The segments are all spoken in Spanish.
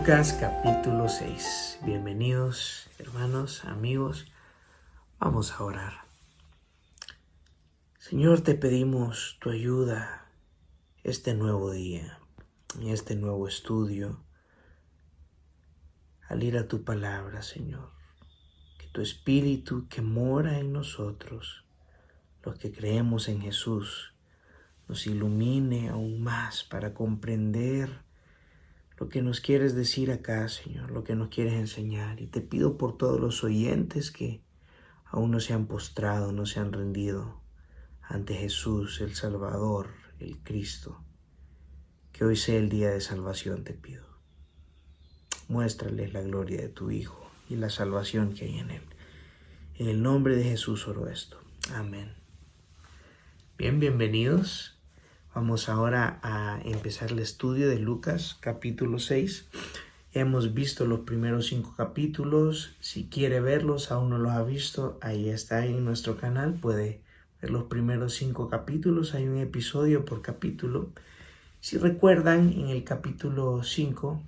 Lucas capítulo 6. Bienvenidos, hermanos, amigos. Vamos a orar. Señor, te pedimos tu ayuda este nuevo día, en este nuevo estudio, al ir a tu palabra, Señor. Que tu Espíritu que mora en nosotros, los que creemos en Jesús, nos ilumine aún más para comprender lo que nos quieres decir acá, Señor, lo que nos quieres enseñar. Y te pido por todos los oyentes que aún no se han postrado, no se han rendido ante Jesús, el Salvador, el Cristo. Que hoy sea el día de salvación, te pido. Muéstrales la gloria de tu Hijo y la salvación que hay en Él. En el nombre de Jesús oro esto. Amén. Bien, bienvenidos. Vamos ahora a empezar el estudio de Lucas capítulo 6. Hemos visto los primeros 5 capítulos. Si quiere verlos, aún no los ha visto, ahí está en nuestro canal. Puede ver los primeros 5 capítulos. Hay un episodio por capítulo. Si recuerdan, en el capítulo 5,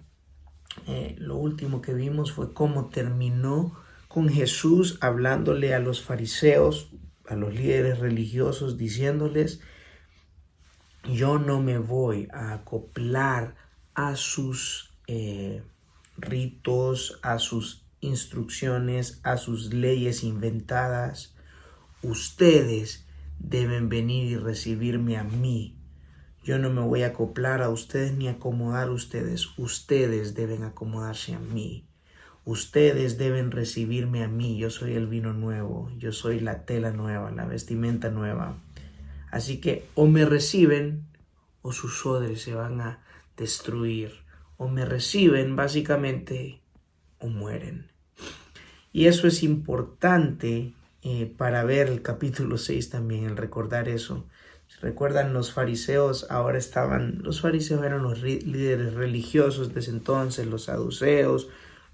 lo último que vimos fue cómo terminó con Jesús hablándole a los fariseos, a los líderes religiosos, diciéndoles: yo no me voy a acoplar a sus ritos, a sus instrucciones, a sus leyes inventadas. Ustedes deben venir y recibirme a mí. Yo no me voy a acoplar a ustedes ni acomodar a ustedes. Ustedes deben acomodarse a mí. Ustedes deben recibirme a mí. Yo soy el vino nuevo. Yo soy la tela nueva, la vestimenta nueva. Así que o me reciben o sus odres se van a destruir. O me reciben básicamente o mueren. Y eso es importante para ver el capítulo 6 también, el recordar eso. Si recuerdan, los fariseos los fariseos eran los líderes religiosos de ese entonces, los saduceos,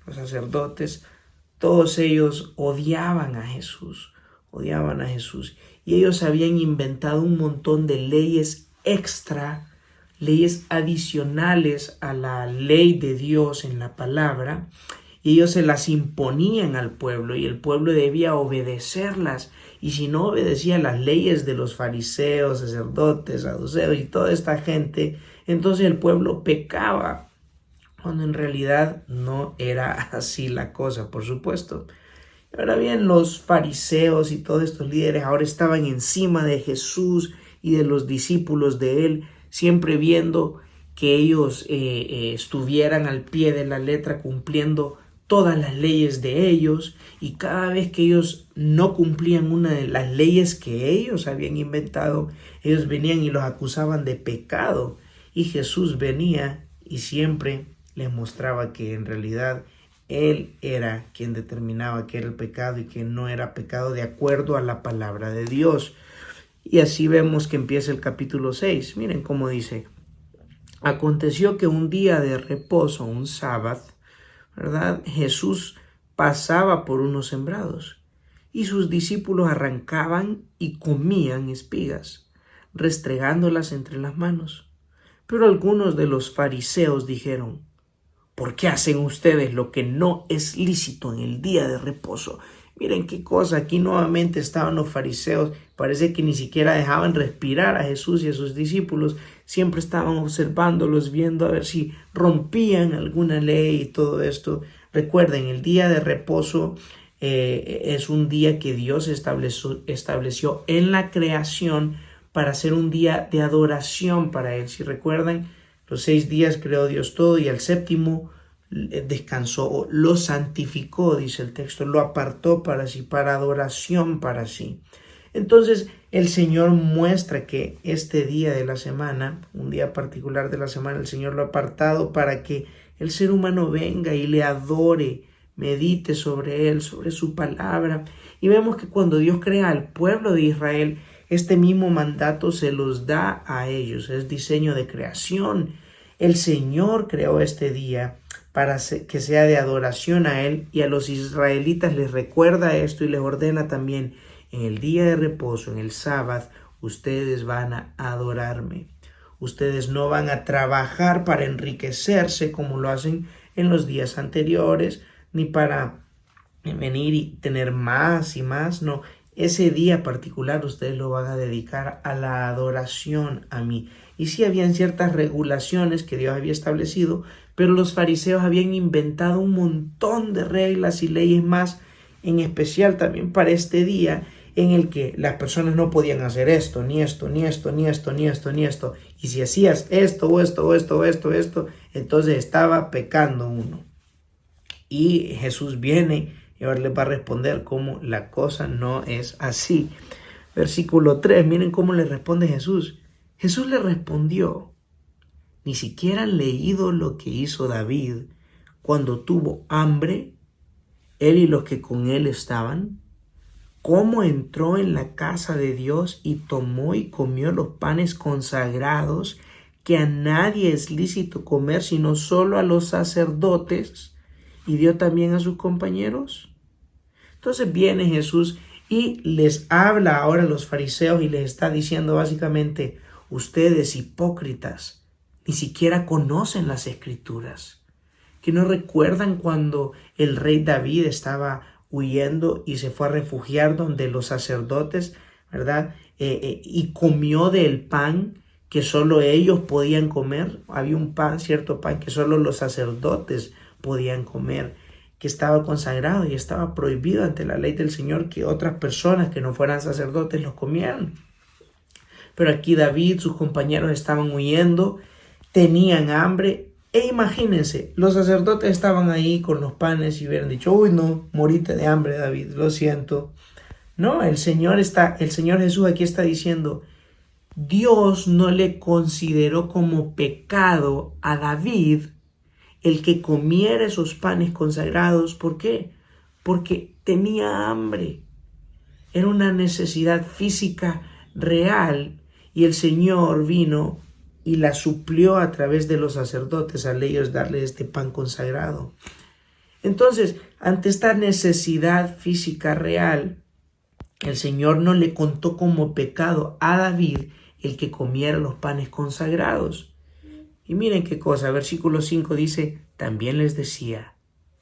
los sacerdotes. Todos ellos odiaban a Jesús. Y ellos habían inventado un montón de leyes extra, leyes adicionales a la ley de Dios en la palabra, y ellos se las imponían al pueblo, y el pueblo debía obedecerlas. Y si no obedecía las leyes de los fariseos, sacerdotes, saduceos y toda esta gente, entonces el pueblo pecaba, cuando en realidad no era así la cosa, por supuesto. Ahora bien, los fariseos y todos estos líderes ahora estaban encima de Jesús y de los discípulos de él, siempre viendo que ellos estuvieran al pie de la letra cumpliendo todas las leyes de ellos, y cada vez que ellos no cumplían una de las leyes que ellos habían inventado, ellos venían y los acusaban de pecado, y Jesús venía y siempre les mostraba que en realidad Él era quien determinaba qué era el pecado y que no era pecado de acuerdo a la palabra de Dios. Y así vemos que empieza el capítulo 6. Miren cómo dice: aconteció que un día de reposo, un sábado, ¿verdad? Jesús pasaba por unos sembrados y sus discípulos arrancaban y comían espigas, restregándolas entre las manos. Pero algunos de los fariseos dijeron: ¿por qué hacen ustedes lo que no es lícito en el día de reposo? Miren qué cosa, aquí nuevamente estaban los fariseos. Parece que ni siquiera dejaban respirar a Jesús y a sus discípulos. Siempre estaban observándolos, viendo a ver si rompían alguna ley y todo esto. Recuerden, el día de reposo es un día que Dios estableció en la creación para ser un día de adoración para Él. Si recuerdan, los 6 días creó Dios todo y al séptimo descansó, lo santificó, dice el texto, lo apartó para sí, para adoración para sí. Entonces el Señor muestra que este día de la semana, un día particular de la semana, el Señor lo ha apartado para que el ser humano venga y le adore, medite sobre Él, sobre su palabra. Y vemos que cuando Dios crea al pueblo de Israel, este mismo mandato se los da a ellos, es diseño de creación. El Señor creó este día para que sea de adoración a Él, y a los israelitas les recuerda esto y les ordena también: en el día de reposo, en el sábado, ustedes van a adorarme. Ustedes no van a trabajar para enriquecerse como lo hacen en los días anteriores, ni para venir y tener más y más, no. Ese día particular ustedes lo van a dedicar a la adoración a mí. Y sí habían ciertas regulaciones que Dios había establecido, pero los fariseos habían inventado un montón de reglas y leyes más, en especial también para este día, en el que las personas no podían hacer esto, ni esto, ni esto, ni esto, ni esto, ni esto. Y si hacías esto, o esto, o esto, o esto, o esto, entonces estaba pecando uno. Y Jesús viene y ahora les va a responder cómo la cosa no es así. Versículo 3, miren cómo le responde Jesús. Jesús le respondió: ni siquiera han leído lo que hizo David cuando tuvo hambre, él y los que con él estaban, cómo entró en la casa de Dios y tomó y comió los panes consagrados que a nadie es lícito comer sino solo a los sacerdotes, y dio también a sus compañeros. Entonces viene Jesús y les habla ahora a los fariseos y les está diciendo básicamente: ustedes hipócritas ni siquiera conocen las escrituras, que no recuerdan cuando el rey David estaba huyendo y se fue a refugiar donde los sacerdotes, ¿verdad? Y comió del pan que solo ellos podían comer. Había un pan, cierto pan, que solo los sacerdotes podían comer, que estaba consagrado y estaba prohibido ante la ley del Señor que otras personas que no fueran sacerdotes los comieran. Pero aquí David, sus compañeros estaban huyendo, tenían hambre, e imagínense, los sacerdotes estaban ahí con los panes y hubieran dicho: uy, no, morite de hambre, David, lo siento. No, el Señor Jesús aquí está diciendo: Dios no le consideró como pecado a David el que comiera esos panes consagrados. ¿Por qué? Porque tenía hambre. Era una necesidad física real y el Señor vino y la suplió a través de los sacerdotes al ellos darle este pan consagrado. Entonces, ante esta necesidad física real, el Señor no le contó como pecado a David el que comiera los panes consagrados. Y miren qué cosa, versículo 5 dice: también les decía,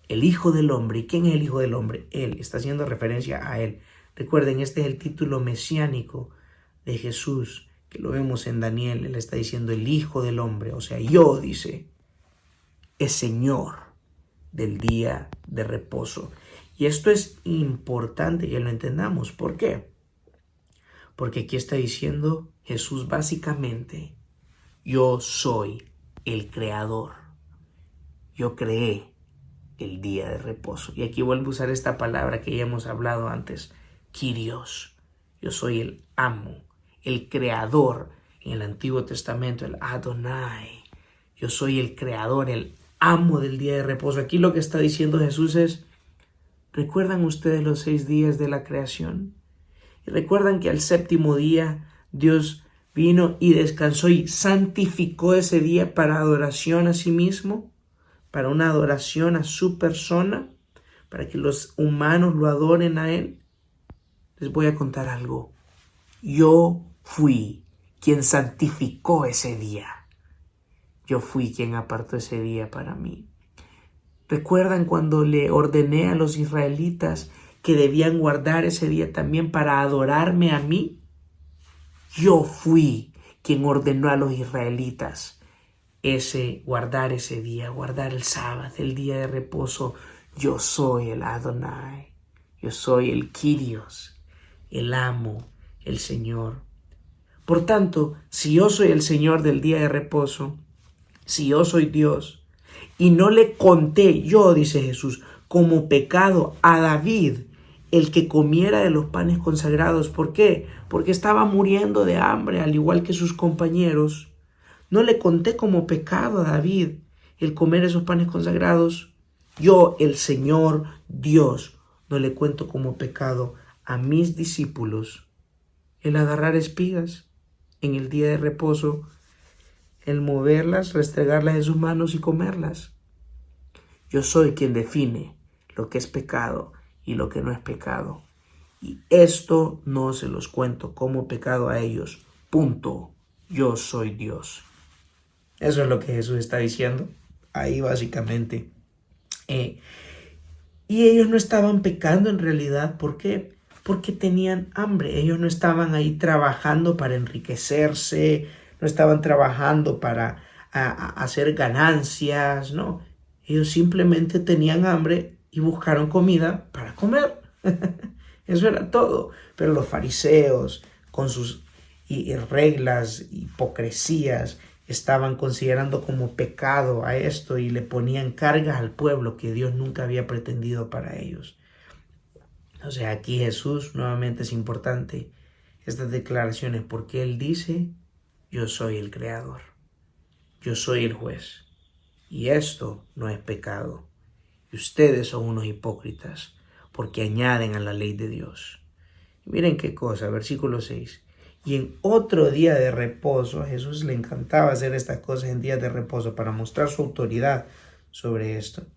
el Hijo del Hombre. ¿Y quién es el Hijo del Hombre? Él, está haciendo referencia a Él. Recuerden, este es el título mesiánico de Jesús, que lo vemos en Daniel. Él está diciendo el Hijo del Hombre, o sea, yo, dice, es Señor del día de reposo. Y esto es importante que lo entendamos. ¿Por qué? Porque aquí está diciendo Jesús básicamente: yo soy el creador. Yo creé el día de reposo. Y aquí vuelvo a usar esta palabra que ya hemos hablado antes: Kyrios. Yo soy el amo, el creador. En el Antiguo Testamento, el Adonai. Yo soy el creador, el amo del día de reposo. Aquí lo que está diciendo Jesús es: ¿recuerdan ustedes los 6 días de la creación? ¿Y recuerdan que al séptimo día Dios vino y descansó y santificó ese día para adoración a sí mismo, para una adoración a su persona, para que los humanos lo adoren a Él? Les voy a contar algo. Yo fui quien santificó ese día. Yo fui quien apartó ese día para mí. ¿Recuerdan cuando le ordené a los israelitas que debían guardar ese día también para adorarme a mí? Yo fui quien ordenó a los israelitas guardar ese día, guardar el sábado, el día de reposo. Yo soy el Adonai, yo soy el Kyrios, el amo, el Señor. Por tanto, si yo soy el Señor del día de reposo, si yo soy Dios, y no le conté yo, dice Jesús, como pecado a David el que comiera de los panes consagrados. ¿Por qué? Porque estaba muriendo de hambre, al igual que sus compañeros. No le conté como pecado a David el comer esos panes consagrados. Yo, el Señor Dios, no le cuento como pecado a mis discípulos el agarrar espigas en el día de reposo, el moverlas, restregarlas en sus manos y comerlas. Yo soy quien define lo que es pecado y lo que no es pecado. Y esto no se los cuento como pecado a ellos. Punto. Yo soy Dios. Eso es lo que Jesús está diciendo ahí básicamente Eh, y ellos no estaban pecando en realidad. ¿Por qué? Porque tenían hambre. Ellos no estaban ahí trabajando para enriquecerse, no estaban trabajando para hacer ganancias, no. Ellos simplemente tenían hambre y buscaron comida para comer. Eso era todo. Pero los fariseos, con sus reglas, hipocresías, estaban considerando como pecado a esto y le ponían cargas al pueblo que Dios nunca había pretendido para ellos. O sea, aquí Jesús nuevamente es importante estas declaraciones porque Él dice, yo soy el creador, yo soy el juez y esto no es pecado. Y ustedes son unos hipócritas porque añaden a la ley de Dios. Y miren qué cosa, versículo 6. Y en otro día de reposo, a Jesús le encantaba hacer estas cosas en días de reposo para mostrar su autoridad sobre esto.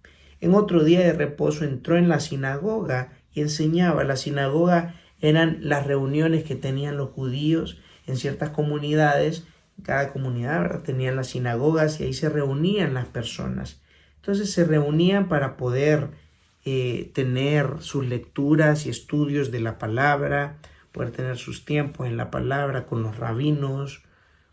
En otro día de reposo entró en la sinagoga y enseñaba. La sinagoga eran las reuniones que tenían los judíos en ciertas comunidades. Cada comunidad, ¿verdad?, tenían las sinagogas y ahí se reunían las personas. Entonces se reunían para poder tener sus lecturas y estudios de la palabra, poder tener sus tiempos en la palabra con los rabinos,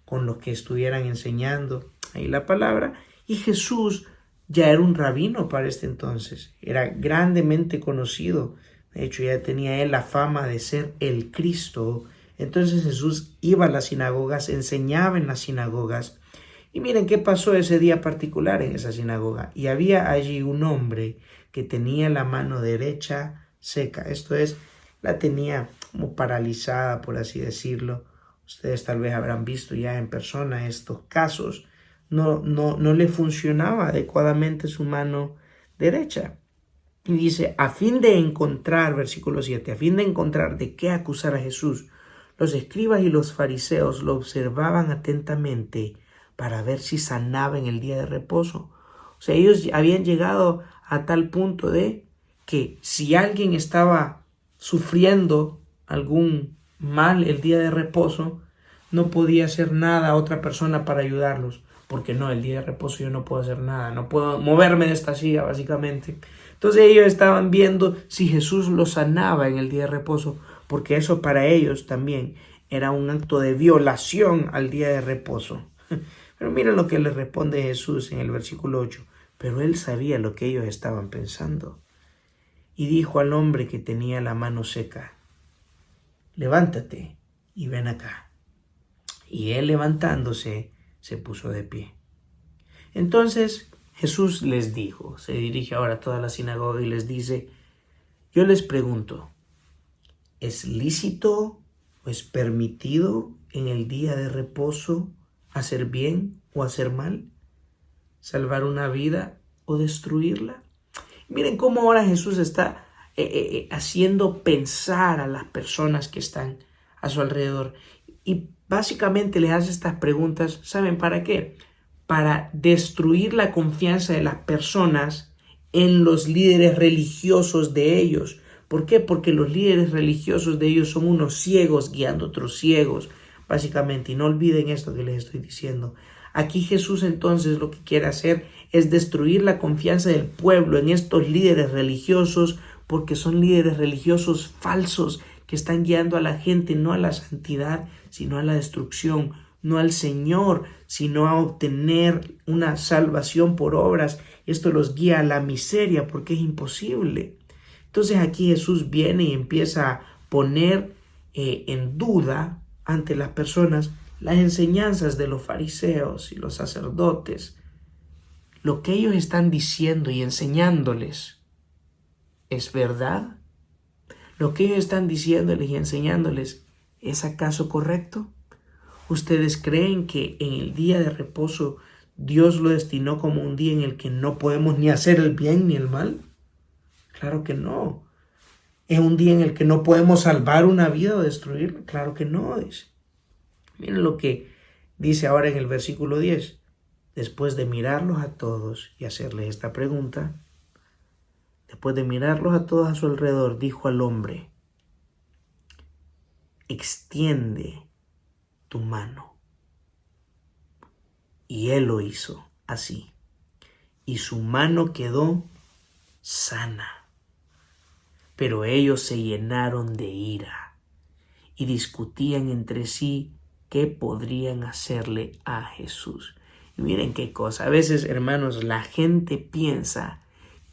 con los que estuvieran enseñando ahí la palabra. Y Jesús ya era un rabino para este entonces, era grandemente conocido. De hecho, ya tenía él la fama de ser el Cristo. Entonces Jesús iba a las sinagogas, enseñaba en las sinagogas. Y miren qué pasó ese día particular en esa sinagoga. Y había allí un hombre que tenía la mano derecha seca. Esto es, la tenía como paralizada, por así decirlo. Ustedes tal vez habrán visto ya en persona estos casos. No le funcionaba adecuadamente su mano derecha. Y dice, a fin de encontrar, versículo 7, a fin de encontrar de qué acusar a Jesús, los escribas y los fariseos lo observaban atentamente para ver si sanaba en el día de reposo. O sea, ellos habían llegado a tal punto de que si alguien estaba sufriendo algún mal el día de reposo, no podía hacer nada a otra persona para ayudarlos. Porque no, el día de reposo yo no puedo hacer nada, no puedo moverme de esta silla, básicamente. Entonces ellos estaban viendo si Jesús los sanaba en el día de reposo, porque eso para ellos también era un acto de violación al día de reposo. Pero miren lo que les responde Jesús en el versículo 8. Pero él sabía lo que ellos estaban pensando. Y dijo al hombre que tenía la mano seca, levántate y ven acá. Y él levantándose se puso de pie. Entonces Jesús les dijo, se dirige ahora a toda la sinagoga y les dice, yo les pregunto, ¿es lícito o es permitido en el día de reposo hacer bien o hacer mal? ¿Salvar una vida o destruirla? Miren cómo ahora Jesús está haciendo pensar a las personas que están a su alrededor. Y básicamente les hace estas preguntas, ¿saben para qué? Para destruir la confianza de las personas en los líderes religiosos de ellos. ¿Por qué? Porque los líderes religiosos de ellos son unos ciegos guiando a otros ciegos, básicamente. Y no olviden esto que les estoy diciendo. Aquí Jesús entonces lo que quiere hacer es destruir la confianza del pueblo en estos líderes religiosos, porque son líderes religiosos falsos que están guiando a la gente no a la santidad, sino a la destrucción, no al Señor, sino a obtener una salvación por obras. Esto los guía a la miseria porque es imposible. Entonces aquí Jesús viene y empieza a poner en duda ante las personas las enseñanzas de los fariseos y los sacerdotes. Lo que ellos están diciendo y enseñándoles, ¿es verdad? Lo que ellos están diciéndoles y enseñándoles, ¿es acaso correcto? ¿Ustedes creen que en el día de reposo Dios lo destinó como un día en el que no podemos ni hacer el bien ni el mal? Claro que no. ¿Es un día en el que no podemos salvar una vida o destruirla? Claro que no. Miren lo que dice ahora en el versículo 10. Después de mirarlos a todos y hacerles esta pregunta, después de mirarlos a todos a su alrededor, dijo al hombre, extiende tu mano. Y él lo hizo así. Y su mano quedó sana. Pero ellos se llenaron de ira y discutían entre sí qué podrían hacerle a Jesús. Y miren qué cosa. A veces, hermanos, la gente piensa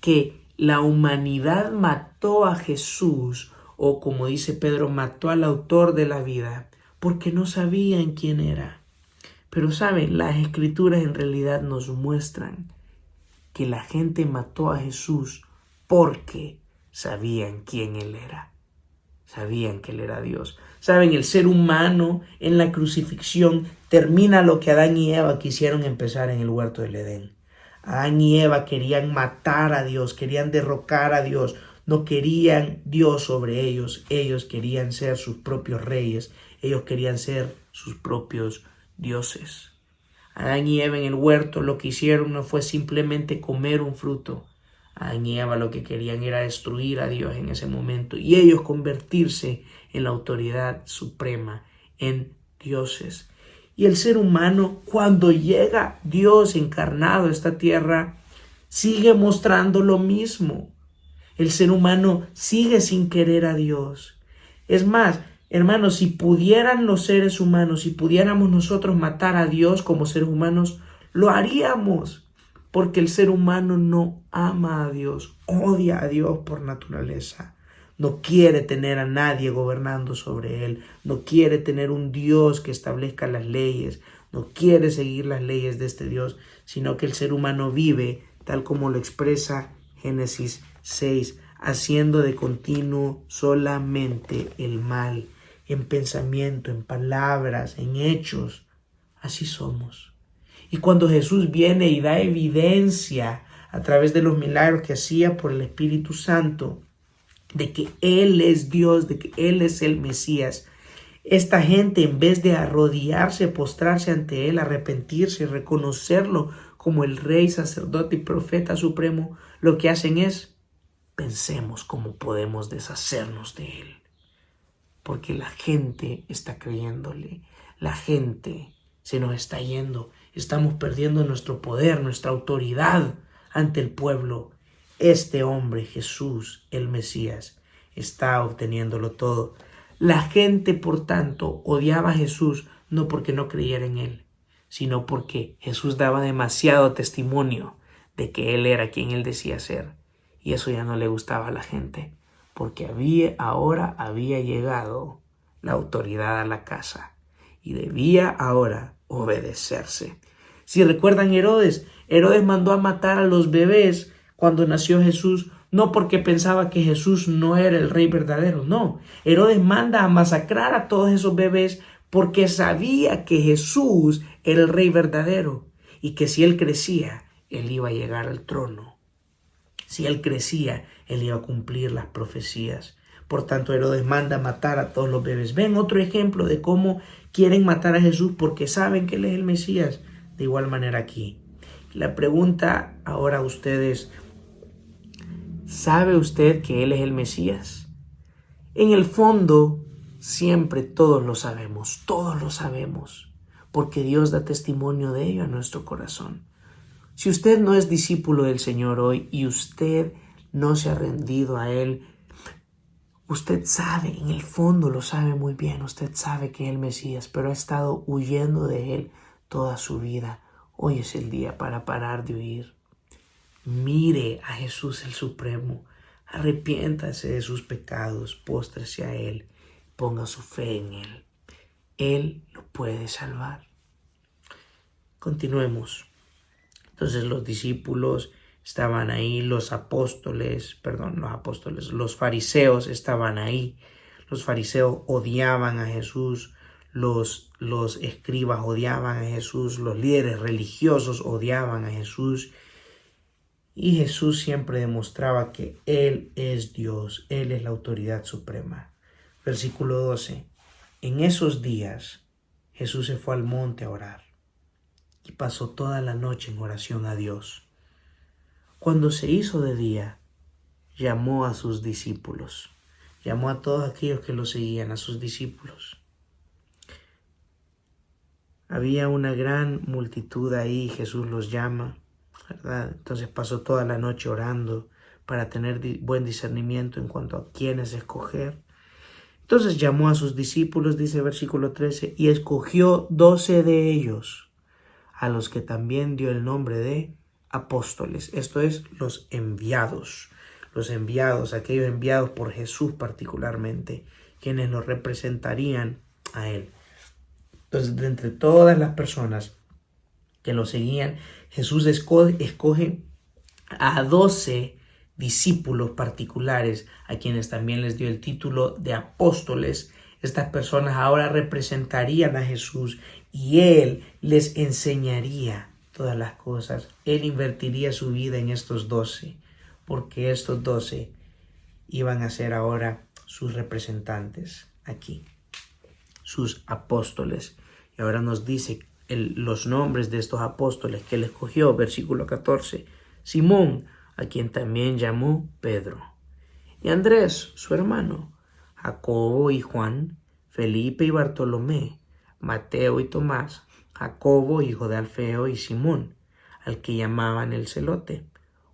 que la humanidad mató a Jesús, o como dice Pedro, mató al autor de la vida, porque no sabían quién era. Pero saben, las escrituras en realidad nos muestran que la gente mató a Jesús porque sabían quién Él era. Sabían que Él era Dios. Saben, el ser humano en la crucifixión termina lo que Adán y Eva quisieron empezar en el huerto del Edén. Adán y Eva querían matar a Dios, querían derrocar a Dios, no querían Dios sobre ellos. Ellos querían ser sus propios reyes, ellos querían ser sus propios dioses. Adán y Eva en el huerto lo que hicieron no fue simplemente comer un fruto. Adán y Eva lo que querían era destruir a Dios en ese momento y ellos convertirse en la autoridad suprema, en dioses. Y el ser humano, cuando llega Dios encarnado a esta tierra, sigue mostrando lo mismo. El ser humano sigue sin querer a Dios. Es más, hermanos, si pudieran los seres humanos, si pudiéramos nosotros matar a Dios como seres humanos, lo haríamos. Porque el ser humano no ama a Dios, odia a Dios por naturaleza. No quiere tener a nadie gobernando sobre él. No quiere tener un Dios que establezca las leyes. No quiere seguir las leyes de este Dios, sino que el ser humano vive, tal como lo expresa Génesis 6, haciendo de continuo solamente el mal, en pensamiento, en palabras, en hechos. Así somos. Y cuando Jesús viene y da evidencia a través de los milagros que hacía por el Espíritu Santo, de que Él es Dios, de que Él es el Mesías, esta gente, en vez de arrodillarse, postrarse ante Él, arrepentirse y reconocerlo como el Rey, sacerdote y profeta supremo, lo que hacen es, pensemos cómo podemos deshacernos de Él. Porque la gente está creyéndole, la gente se nos está yendo, estamos perdiendo nuestro poder, nuestra autoridad ante el pueblo. Este hombre, Jesús, el Mesías, está obteniéndolo todo. La gente, por tanto, odiaba a Jesús no porque no creyera en él, sino porque Jesús daba demasiado testimonio de que él era quien él decía ser. Y eso ya no le gustaba a la gente, porque ahora había llegado la autoridad a la casa y debía ahora obedecerse. Si recuerdan Herodes mandó a matar a los bebés cuando nació Jesús, no porque pensaba que Jesús no era el rey verdadero, no. Herodes manda a masacrar a todos esos bebés porque sabía que Jesús era el rey verdadero y que si él crecía, él iba a llegar al trono. Si él crecía, él iba a cumplir las profecías. Por tanto, Herodes manda a matar a todos los bebés. Ven otro ejemplo de cómo quieren matar a Jesús porque saben que él es el Mesías. De igual manera aquí. La pregunta ahora a ustedes, ¿sabe usted que él es el Mesías? En el fondo, siempre todos lo sabemos, porque Dios da testimonio de ello a nuestro corazón. Si usted no es discípulo del Señor hoy y usted no se ha rendido a Él, usted sabe, en el fondo lo sabe muy bien, usted sabe que es el Mesías, pero ha estado huyendo de Él toda su vida. Hoy es el día para parar de huir. Mire a Jesús el Supremo, arrepiéntase de sus pecados, póstrese a Él, ponga su fe en Él. Él lo puede salvar. Continuemos. Entonces los discípulos estaban ahí, los fariseos estaban ahí. Los fariseos odiaban a Jesús, los escribas odiaban a Jesús, los líderes religiosos odiaban a Jesús. Y Jesús siempre demostraba que Él es Dios, Él es la autoridad suprema. Versículo 12. En esos días Jesús se fue al monte a orar y pasó toda la noche en oración a Dios. Cuando se hizo de día, llamó a sus discípulos. Llamó a todos aquellos que lo seguían, a sus discípulos. Había una gran multitud ahí, Jesús los llama, ¿verdad? Entonces pasó toda la noche orando, para tener buen discernimiento en cuanto a quiénes escoger. Entonces llamó a sus discípulos, dice el versículo 13, y escogió 12 de ellos, a los que también dio el nombre de apóstoles. Esto es, los enviados, aquellos enviados por Jesús particularmente, quienes lo representarían a él. Entonces, de entre todas las personas que lo seguían, Jesús escoge a 12 discípulos particulares, a quienes también les dio el título de apóstoles. Estas personas ahora representarían a Jesús y Él les enseñaría todas las cosas. Él invertiría su vida en estos 12, porque estos 12 iban a ser ahora sus representantes aquí, sus apóstoles. Y ahora nos dice los nombres de estos apóstoles que Él escogió. Versículo 14. Simón, a quien también llamó Pedro, y Andrés, su hermano, Jacobo y Juan, Felipe y Bartolomé, Mateo y Tomás, Jacobo, hijo de Alfeo, y Simón, al que llamaban el Celote,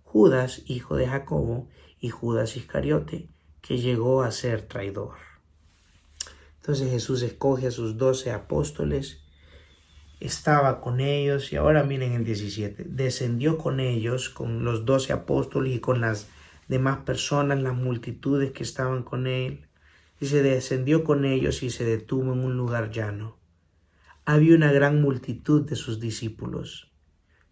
Judas, hijo de Jacobo, y Judas Iscariote, que llegó a ser traidor. Entonces Jesús escoge a sus 12 apóstoles, estaba con ellos, y ahora miren el 17, descendió con ellos, con los 12 apóstoles y con las demás personas, las multitudes que estaban con él. Y se descendió con ellos y se detuvo en un lugar llano. Había una gran multitud de sus discípulos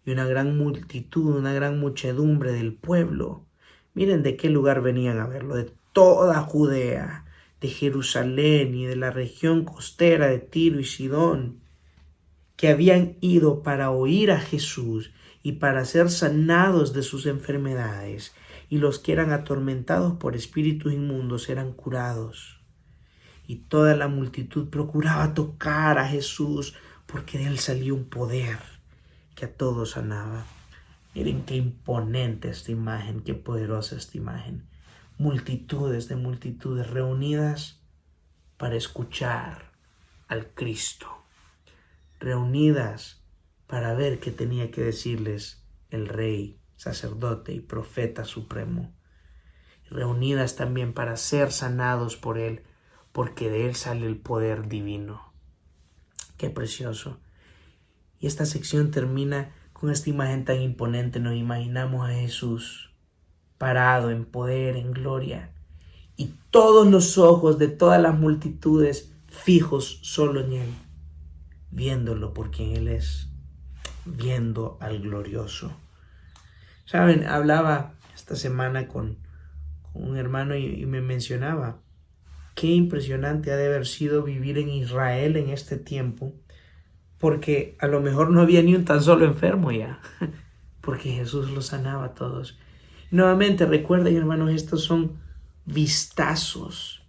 y una gran muchedumbre del pueblo. Miren de qué lugar venían a verlo, de toda Judea, de Jerusalén y de la región costera de Tiro y Sidón, que habían ido para oír a Jesús y para ser sanados de sus enfermedades, y los que eran atormentados por espíritus inmundos eran curados. Y toda la multitud procuraba tocar a Jesús, porque de él salía un poder que a todos sanaba. Miren qué imponente esta imagen, qué poderosa esta imagen. Multitudes de multitudes reunidas para escuchar al Cristo, reunidas para ver qué tenía que decirles el Rey, sacerdote y profeta supremo, reunidas también para ser sanados por Él, porque de Él sale el poder divino. Qué precioso. Y esta sección termina con esta imagen tan imponente. Nos imaginamos a Jesús parado en poder, en gloria, y todos los ojos de todas las multitudes fijos solo en Él, viéndolo por quien Él es, viendo al glorioso. Saben, hablaba esta semana con un hermano y me mencionaba qué impresionante ha de haber sido vivir en Israel en este tiempo, porque a lo mejor no había ni un tan solo enfermo ya, porque Jesús los sanaba a todos. Y nuevamente recuerden, hermanos, estos son vistazos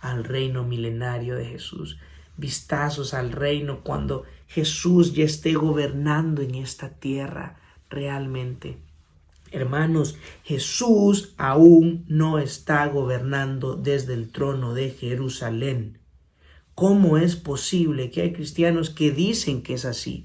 al reino milenario de Jesús, vistazos al reino cuando Jesús ya esté gobernando en esta tierra realmente. Hermanos, Jesús aún no está gobernando desde el trono de Jerusalén. ¿Cómo es posible que hay cristianos que dicen que es así?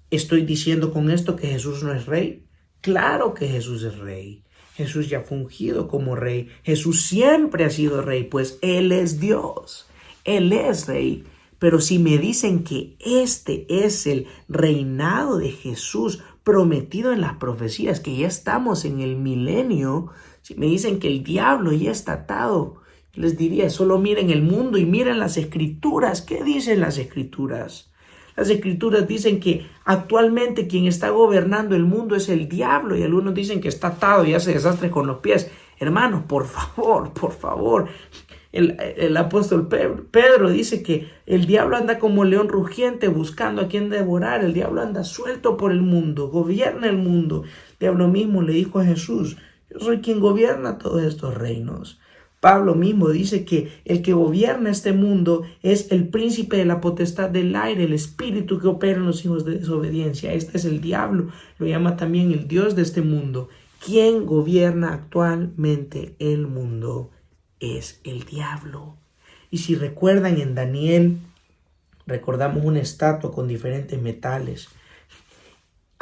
¿Estoy diciendo con esto que Jesús no es rey? Claro que Jesús es rey. Jesús ya ha fungido como rey. Jesús siempre ha sido rey, pues Él es Dios. Él es rey. Pero si me dicen que este es el reinado de Jesús prometido en las profecías, que ya estamos en el milenio, si me dicen que el diablo ya está atado, les diría, solo miren el mundo y miren las escrituras. ¿Qué dicen las escrituras? Las escrituras dicen que actualmente quien está gobernando el mundo es el diablo, y algunos dicen que está atado y hace desastres con los pies. Hermanos, por favor. El apóstol Pedro dice que el diablo anda como león rugiente buscando a quien devorar. El diablo anda suelto por el mundo, gobierna el mundo. El diablo mismo le dijo a Jesús: yo soy quien gobierna todos estos reinos. Pablo mismo dice que el que gobierna este mundo es el príncipe de la potestad del aire, el espíritu que opera en los hijos de desobediencia. Este es el diablo, lo llama también el Dios de este mundo. ¿Quién gobierna actualmente el mundo? Es el diablo. Y si recuerdan, en Daniel recordamos una estatua con diferentes metales.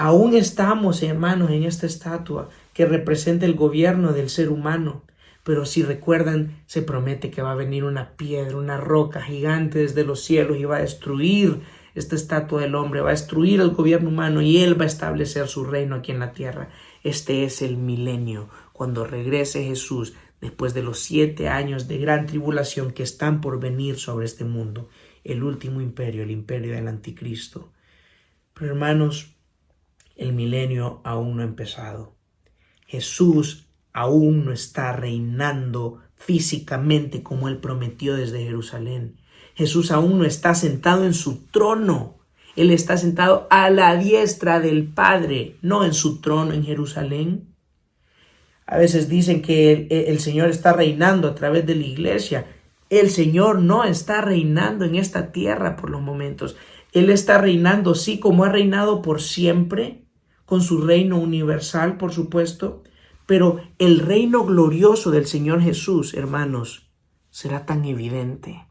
Aún estamos, hermanos, en esta estatua que representa el gobierno del ser humano. Pero si recuerdan, se promete que va a venir una piedra, una roca gigante desde los cielos y va a destruir esta estatua del hombre, va a destruir el gobierno humano y él va a establecer su reino aquí en la tierra. Este es el milenio, cuando regrese Jesús después de los 7 años de gran tribulación que están por venir sobre este mundo. El último imperio, el imperio del anticristo. Pero hermanos, el milenio aún no ha empezado. Jesús aún no está reinando físicamente como él prometió desde Jerusalén. Jesús aún no está sentado en su trono. Él está sentado a la diestra del Padre, no en su trono en Jerusalén. A veces dicen que el Señor está reinando a través de la iglesia. El Señor no está reinando en esta tierra por los momentos. Él está reinando, sí, como ha reinado por siempre, con su reino universal, por supuesto. Pero el reino glorioso del Señor Jesús, hermanos, será tan evidente.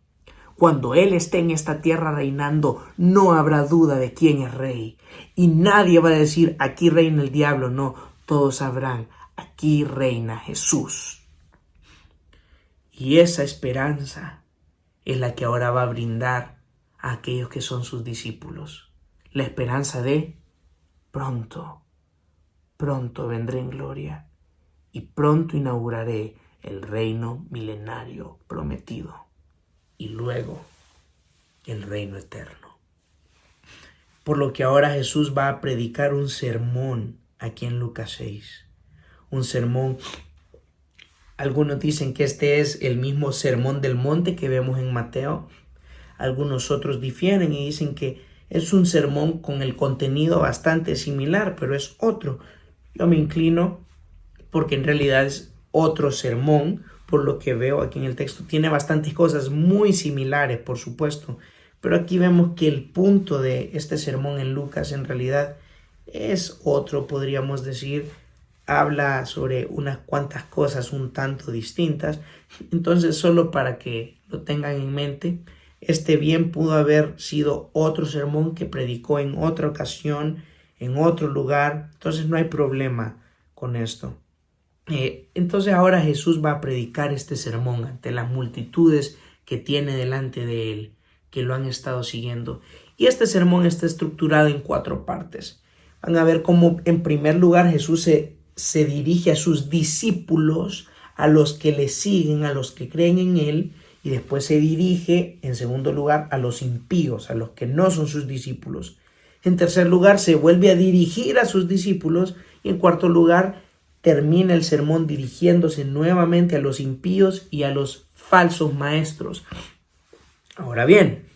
Cuando Él esté en esta tierra reinando, no habrá duda de quién es rey. Y nadie va a decir, aquí reina el diablo. No, todos sabrán, aquí reina Jesús. Y esa esperanza es la que ahora va a brindar a aquellos que son sus discípulos. La esperanza de pronto vendré en gloria y pronto inauguraré el reino milenario prometido y luego el reino eterno. Por lo que ahora Jesús va a predicar un sermón aquí en Lucas 6. Un sermón. Algunos dicen que este es el mismo sermón del monte que vemos en Mateo. Algunos otros difieren y dicen que es un sermón con el contenido bastante similar, pero es otro. Yo me inclino porque en realidad es otro sermón, por lo que veo aquí en el texto. Tiene bastantes cosas muy similares, por supuesto, pero aquí vemos que el punto de este sermón en Lucas en realidad es otro, podríamos decir. Habla sobre unas cuantas cosas un tanto distintas. Entonces, solo para que lo tengan en mente, este bien pudo haber sido otro sermón que predicó en otra ocasión, en otro lugar. Entonces no hay problema con esto. Entonces ahora Jesús va a predicar este sermón ante las multitudes que tiene delante de él, que lo han estado siguiendo. Y este sermón está estructurado en 4 partes. Van a ver cómo en primer lugar Jesús se dirige a sus discípulos, a los que le siguen, a los que creen en él, y después se dirige en segundo lugar a los impíos, a los que no son sus discípulos. En tercer lugar se vuelve a dirigir a sus discípulos y en cuarto lugar termina el sermón dirigiéndose nuevamente a los impíos y a los falsos maestros. Ahora bien,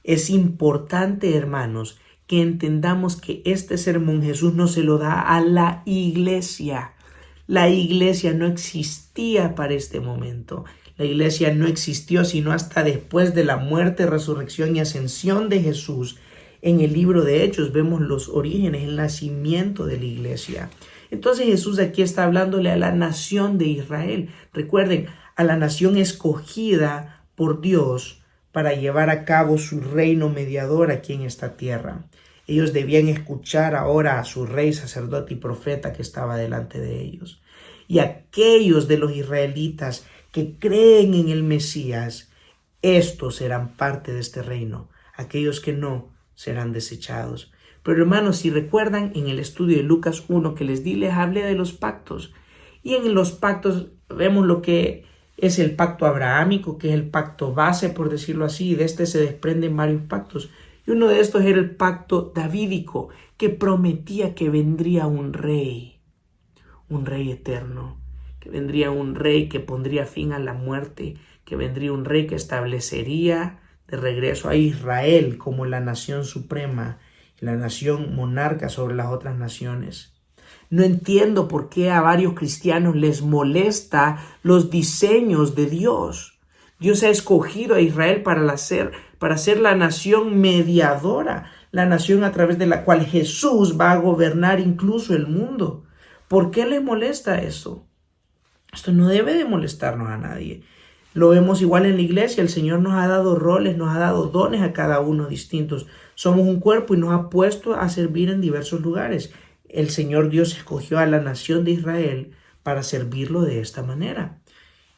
es importante, hermanos, que entendamos que este sermón Jesús no se lo da a la iglesia. La iglesia no existía para este momento. La iglesia no existió sino hasta después de la muerte, resurrección y ascensión de Jesús. En el libro de Hechos vemos los orígenes, el nacimiento de la iglesia. Entonces Jesús aquí está hablándole a la nación de Israel. Recuerden, a la nación escogida por Dios para llevar a cabo su reino mediador aquí en esta tierra. Ellos debían escuchar ahora a su rey, sacerdote y profeta que estaba delante de ellos. Y aquellos de los israelitas que creen en el Mesías, estos serán parte de este reino. Aquellos que no, serán desechados. Pero hermanos, si recuerdan en el estudio de Lucas 1 que les di, les hablé de los pactos. Y en los pactos vemos lo que es el pacto abrahámico, que es el pacto base, por decirlo así, y de este se desprenden varios pactos. Y uno de estos era el pacto davídico, que prometía que vendría un rey eterno, que vendría un rey que pondría fin a la muerte, que vendría un rey que establecería de regreso a Israel como la nación suprema, la nación monarca sobre las otras naciones. No entiendo por qué a varios cristianos les molesta los diseños de Dios. Dios ha escogido a Israel para ser la nación mediadora, la nación a través de la cual Jesús va a gobernar incluso el mundo. ¿Por qué les molesta eso? Esto no debe de molestarnos a nadie. Lo vemos igual en la iglesia. El Señor nos ha dado roles, nos ha dado dones a cada uno distintos. Somos un cuerpo y nos ha puesto a servir en diversos lugares. El Señor Dios escogió a la nación de Israel para servirlo de esta manera.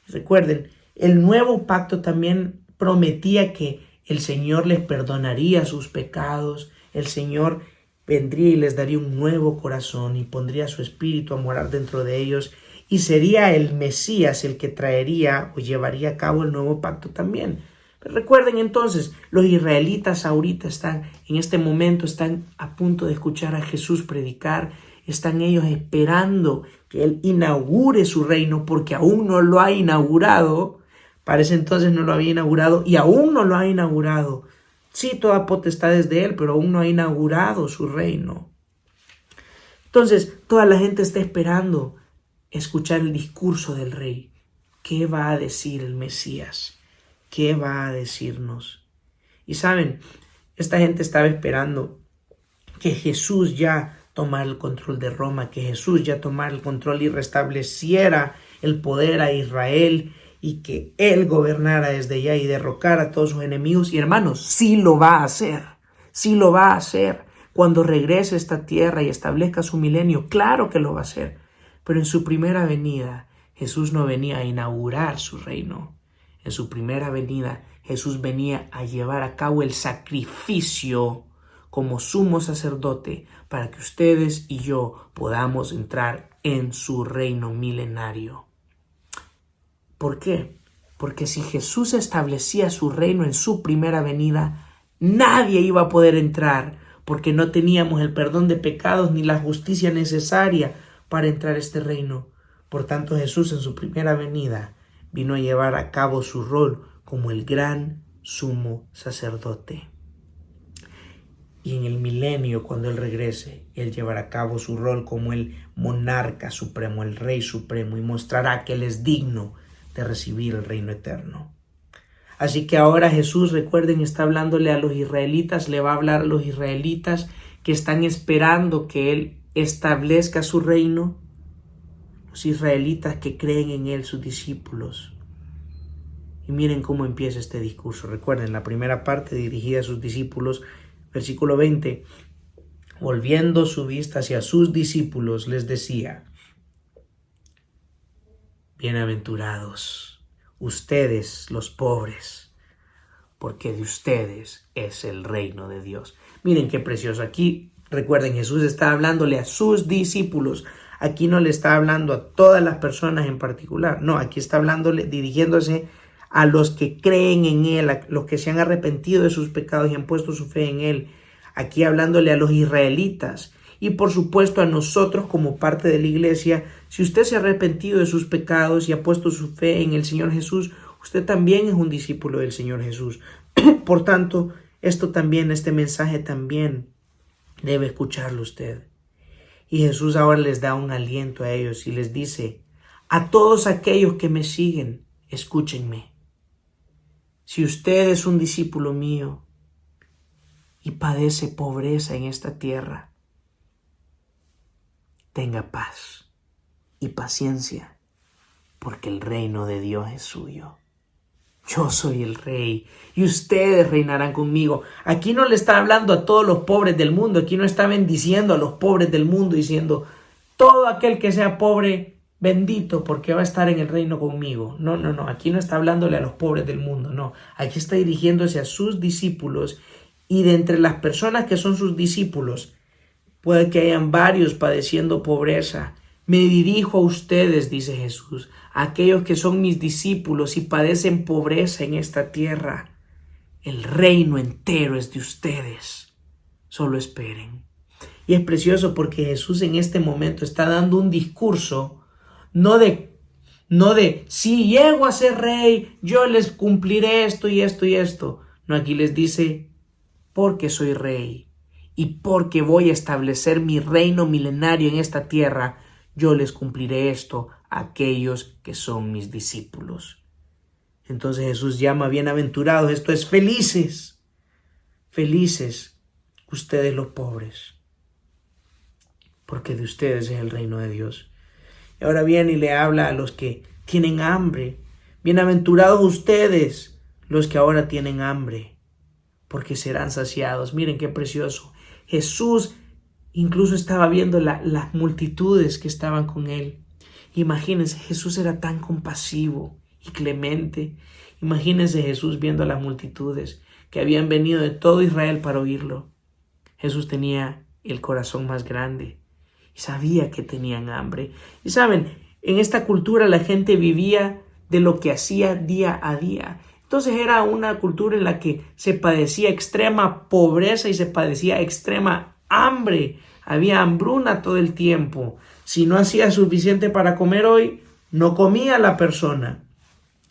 Recuerden, el nuevo pacto también prometía que el Señor les perdonaría sus pecados. El Señor vendría y les daría un nuevo corazón y pondría su espíritu a morar dentro de ellos. Y sería el Mesías el que traería o llevaría a cabo el nuevo pacto también. Pero recuerden entonces, los israelitas ahorita en este momento están a punto de escuchar a Jesús predicar. Están ellos esperando que Él inaugure su reino porque aún no lo ha inaugurado. Para ese entonces no lo había inaugurado y aún no lo ha inaugurado. Sí, toda potestad es de Él, pero aún no ha inaugurado su reino. Entonces, toda la gente está esperando escuchar el discurso del Rey. ¿Qué va a decir el Mesías? ¿Qué va a decirnos? Y saben, esta gente estaba esperando que Jesús ya tomara el control de Roma, que Jesús ya tomara el control y restableciera el poder a Israel y que Él gobernara desde allá y derrocara a todos sus enemigos. Y hermanos, sí lo va a hacer, sí lo va a hacer. Cuando regrese a esta tierra y establezca su milenio, claro que lo va a hacer. Pero en su primera venida, Jesús no venía a inaugurar su reino. En su primera venida, Jesús venía a llevar a cabo el sacrificio como sumo sacerdote para que ustedes y yo podamos entrar en su reino milenario. ¿Por qué? Porque si Jesús establecía su reino en su primera venida, nadie iba a poder entrar porque no teníamos el perdón de pecados ni la justicia necesaria para entrar a este reino. Por tanto, Jesús en su primera venida vino a llevar a cabo su rol como el gran sumo sacerdote. Y en el milenio, cuando Él regrese, Él llevará a cabo su rol como el monarca supremo, el rey supremo, y mostrará que Él es digno de recibir el reino eterno. Así que ahora Jesús, recuerden, está hablándole a los israelitas, le va a hablar a los israelitas que están esperando que Él establezca su reino. Los israelitas que creen en Él, sus discípulos. Y miren cómo empieza este discurso. Recuerden, la primera parte dirigida a sus discípulos, versículo 20. Volviendo su vista hacia sus discípulos, les decía: bienaventurados ustedes los pobres, porque de ustedes es el reino de Dios. Miren qué precioso. Aquí, recuerden, Jesús está hablándole a sus discípulos. Aquí no le está hablando a todas las personas en particular. No, aquí está hablándole, dirigiéndose a los que creen en Él, a los que se han arrepentido de sus pecados y han puesto su fe en Él. Aquí hablándole a los israelitas y por supuesto a nosotros como parte de la iglesia. Si usted se ha arrepentido de sus pecados y ha puesto su fe en el Señor Jesús, usted también es un discípulo del Señor Jesús. Por tanto, este mensaje también debe escucharlo usted. Y Jesús ahora les da un aliento a ellos y les dice: a todos aquellos que me siguen, escúchenme. Si usted es un discípulo mío y padece pobreza en esta tierra, tenga paz y paciencia, porque el reino de Dios es suyo. Yo soy el rey y ustedes reinarán conmigo. Aquí no le está hablando a todos los pobres del mundo. Aquí no está bendiciendo a los pobres del mundo diciendo: todo aquel que sea pobre, bendito, porque va a estar en el reino conmigo. No. Aquí no está hablándole a los pobres del mundo. No. Aquí está dirigiéndose a sus discípulos. Y de entre las personas que son sus discípulos, puede que hayan varios padeciendo pobreza. Me dirijo a ustedes, dice Jesús, a aquellos que son mis discípulos y padecen pobreza en esta tierra. El reino entero es de ustedes. Solo esperen. Y es precioso porque Jesús en este momento está dando un discurso no de si llego a ser rey, yo les cumpliré esto y esto y esto. No, aquí les dice: porque soy rey y porque voy a establecer mi reino milenario en esta tierra, yo les cumpliré esto a aquellos que son mis discípulos. Entonces Jesús llama bienaventurados, esto es felices, felices ustedes los pobres, porque de ustedes es el reino de Dios. Y ahora viene y le habla a los que tienen hambre, Bienaventurados ustedes, los que ahora tienen hambre, porque serán saciados. Miren qué precioso. Jesús incluso estaba viendo las multitudes que estaban con él. Imagínense, Jesús era tan compasivo y clemente. Imagínense Jesús viendo a las multitudes que habían venido de todo Israel para oírlo. Jesús tenía el corazón más grande y sabía que tenían hambre. Y saben, en esta cultura la gente vivía de lo que hacía día a día. Entonces era una cultura en la que se padecía extrema pobreza y se padecía extrema hambre. Había hambruna todo el tiempo. Si no hacía suficiente para comer hoy, no comía la persona.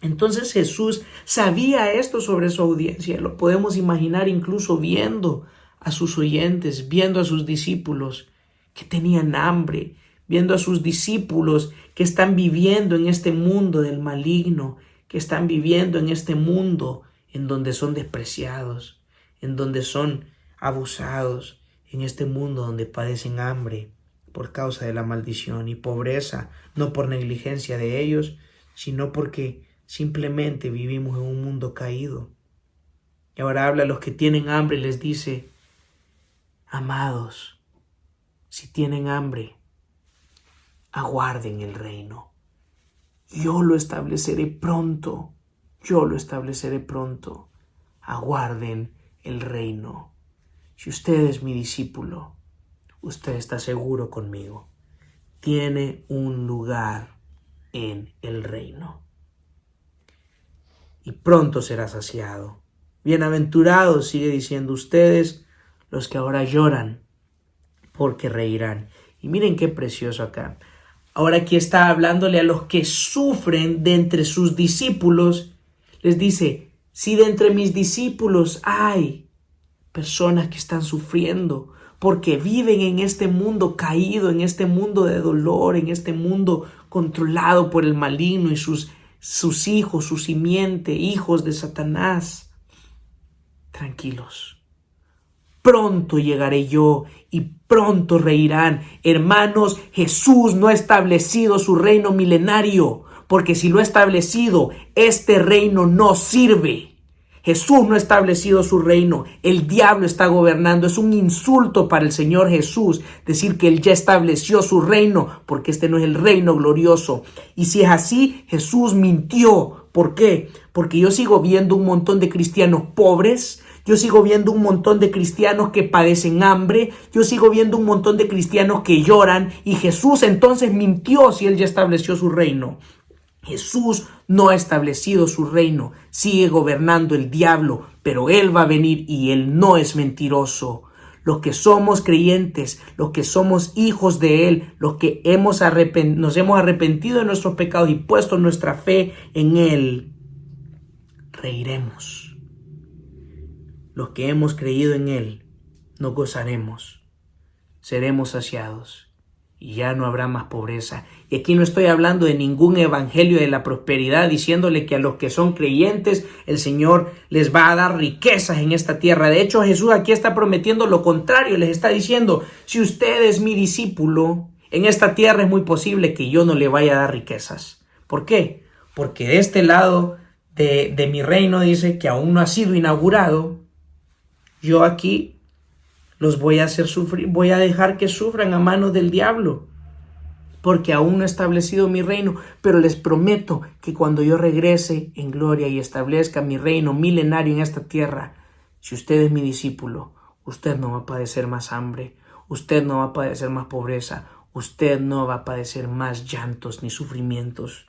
Entonces Jesús sabía esto sobre su audiencia. Lo podemos imaginar incluso viendo a sus oyentes, viendo a sus discípulos que tenían hambre, viendo a sus discípulos que están viviendo en este mundo del maligno, que están viviendo en este mundo en donde son despreciados, en donde son abusados, en este mundo donde padecen hambre por causa de la maldición y pobreza, no por negligencia de ellos, sino porque simplemente vivimos en un mundo caído. Y ahora habla a los que tienen hambre y les dice: amados, si tienen hambre, aguarden el reino. Yo lo estableceré pronto. Yo lo estableceré pronto. Aguarden el reino. Si usted es mi discípulo, usted está seguro conmigo. Tiene un lugar en el reino. Y pronto será saciado. Bienaventurados, sigue diciendo, ustedes, los que ahora lloran, porque reirán. Y miren qué precioso acá. Ahora aquí está hablándole a los que sufren de entre sus discípulos. Les dice: si de entre mis discípulos hay personas que están sufriendo porque viven en este mundo caído, en este mundo de dolor, en este mundo controlado por el maligno y sus hijos, su simiente, hijos de Satanás, tranquilos. Pronto llegaré yo y pronto reirán. Hermanos, Jesús no ha establecido su reino milenario, porque si lo ha establecido, este reino no sirve. Jesús no ha establecido su reino, el diablo está gobernando. Es un insulto para el Señor Jesús decir que Él ya estableció su reino, porque este no es el reino glorioso. Y si es así, Jesús mintió. ¿Por qué? Porque yo sigo viendo un montón de cristianos pobres. Yo sigo viendo un montón de cristianos que padecen hambre. Yo sigo viendo un montón de cristianos que lloran. Y Jesús entonces mintió si Él ya estableció su reino. Jesús no ha establecido su reino. Sigue gobernando el diablo, pero Él va a venir y Él no es mentiroso. Los que somos creyentes, los que somos hijos de Él, los que nos hemos arrepentido de nuestros pecados y puesto nuestra fe en Él, reiremos. Los que hemos creído en Él, nos gozaremos, seremos saciados y ya no habrá más pobreza. Y aquí no estoy hablando de ningún evangelio de la prosperidad, diciéndole que a los que son creyentes el Señor les va a dar riquezas en esta tierra. De hecho, Jesús aquí está prometiendo lo contrario. Les está diciendo: si usted es mi discípulo, en esta tierra es muy posible que yo no le vaya a dar riquezas. ¿Por qué? Porque de este lado de mi reino, dice, que aún no ha sido inaugurado, yo aquí los voy a hacer sufrir, voy a dejar que sufran a manos del diablo, porque aún no he establecido mi reino. Pero les prometo que cuando yo regrese en gloria y establezca mi reino milenario en esta tierra, si usted es mi discípulo, usted no va a padecer más hambre, usted no va a padecer más pobreza, usted no va a padecer más llantos ni sufrimientos.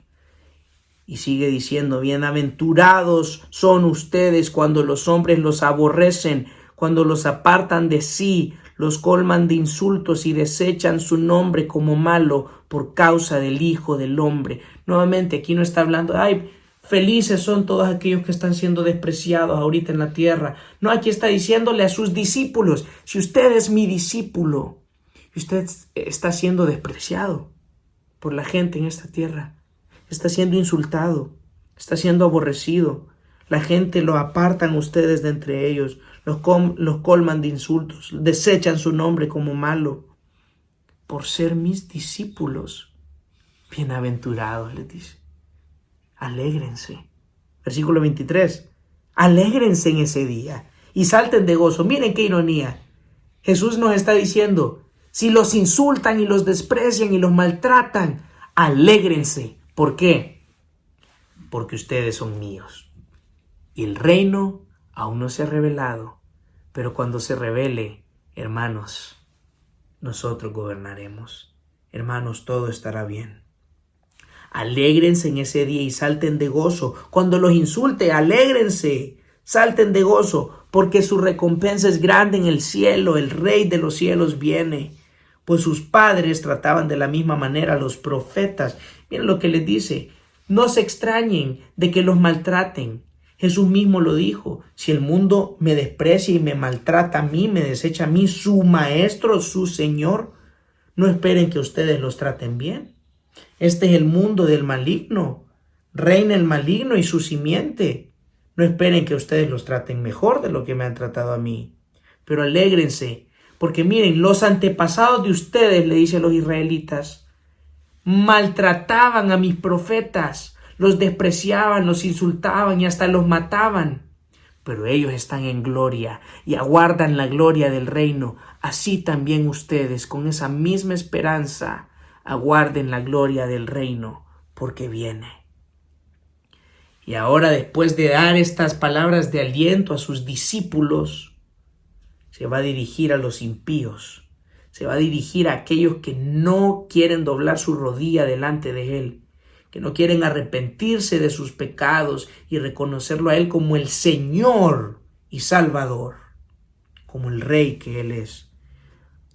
Y sigue diciendo: bienaventurados son ustedes cuando los hombres los aborrecen, cuando los apartan de sí, los colman de insultos y desechan su nombre como malo por causa del Hijo del Hombre. Nuevamente, aquí no está hablando: ay, felices son todos aquellos que están siendo despreciados ahorita en la tierra. No, aquí está diciéndole a sus discípulos: si usted es mi discípulo, usted está siendo despreciado por la gente en esta tierra, está siendo insultado, está siendo aborrecido. La gente lo apartan ustedes de entre ellos, los colman de insultos, desechan su nombre como malo. Por ser mis discípulos, bienaventurados, les dice. alégrense. Versículo 23. Alégrense en ese día y salten de gozo. Miren qué ironía. Jesús nos está diciendo, si los insultan y los desprecian y los maltratan, alégrense. ¿Por qué? Porque ustedes son míos. Y el reino aún no se ha revelado, pero cuando se revele, hermanos, nosotros gobernaremos. Hermanos, todo estará bien. Alégrense en ese día y salten de gozo. Cuando los insulte, alégrense, salten de gozo, porque su recompensa es grande en el cielo. El Rey de los cielos viene. Pues sus padres trataban de la misma manera a los profetas. Miren lo que les dice. No se extrañen de que los maltraten. Jesús mismo lo dijo. Si el mundo me desprecia y me maltrata a mí, me desecha a mí, su maestro, su Señor, no esperen que ustedes los traten bien. Este es el mundo del maligno. Reina el maligno y su simiente. No esperen que ustedes los traten mejor de lo que me han tratado a mí. Pero alégrense, porque miren, los antepasados de ustedes, le dice a los israelitas, maltrataban a mis profetas, los despreciaban, los insultaban y hasta los mataban. Pero ellos están en gloria y aguardan la gloria del reino. Así también ustedes, con esa misma esperanza, aguarden la gloria del reino, porque viene. Y ahora, después de dar estas palabras de aliento a sus discípulos, se va a dirigir a los impíos, se va a dirigir a aquellos que no quieren doblar su rodilla delante de Él, que no quieren arrepentirse de sus pecados y reconocerlo a Él como el Señor y Salvador, como el Rey que Él es.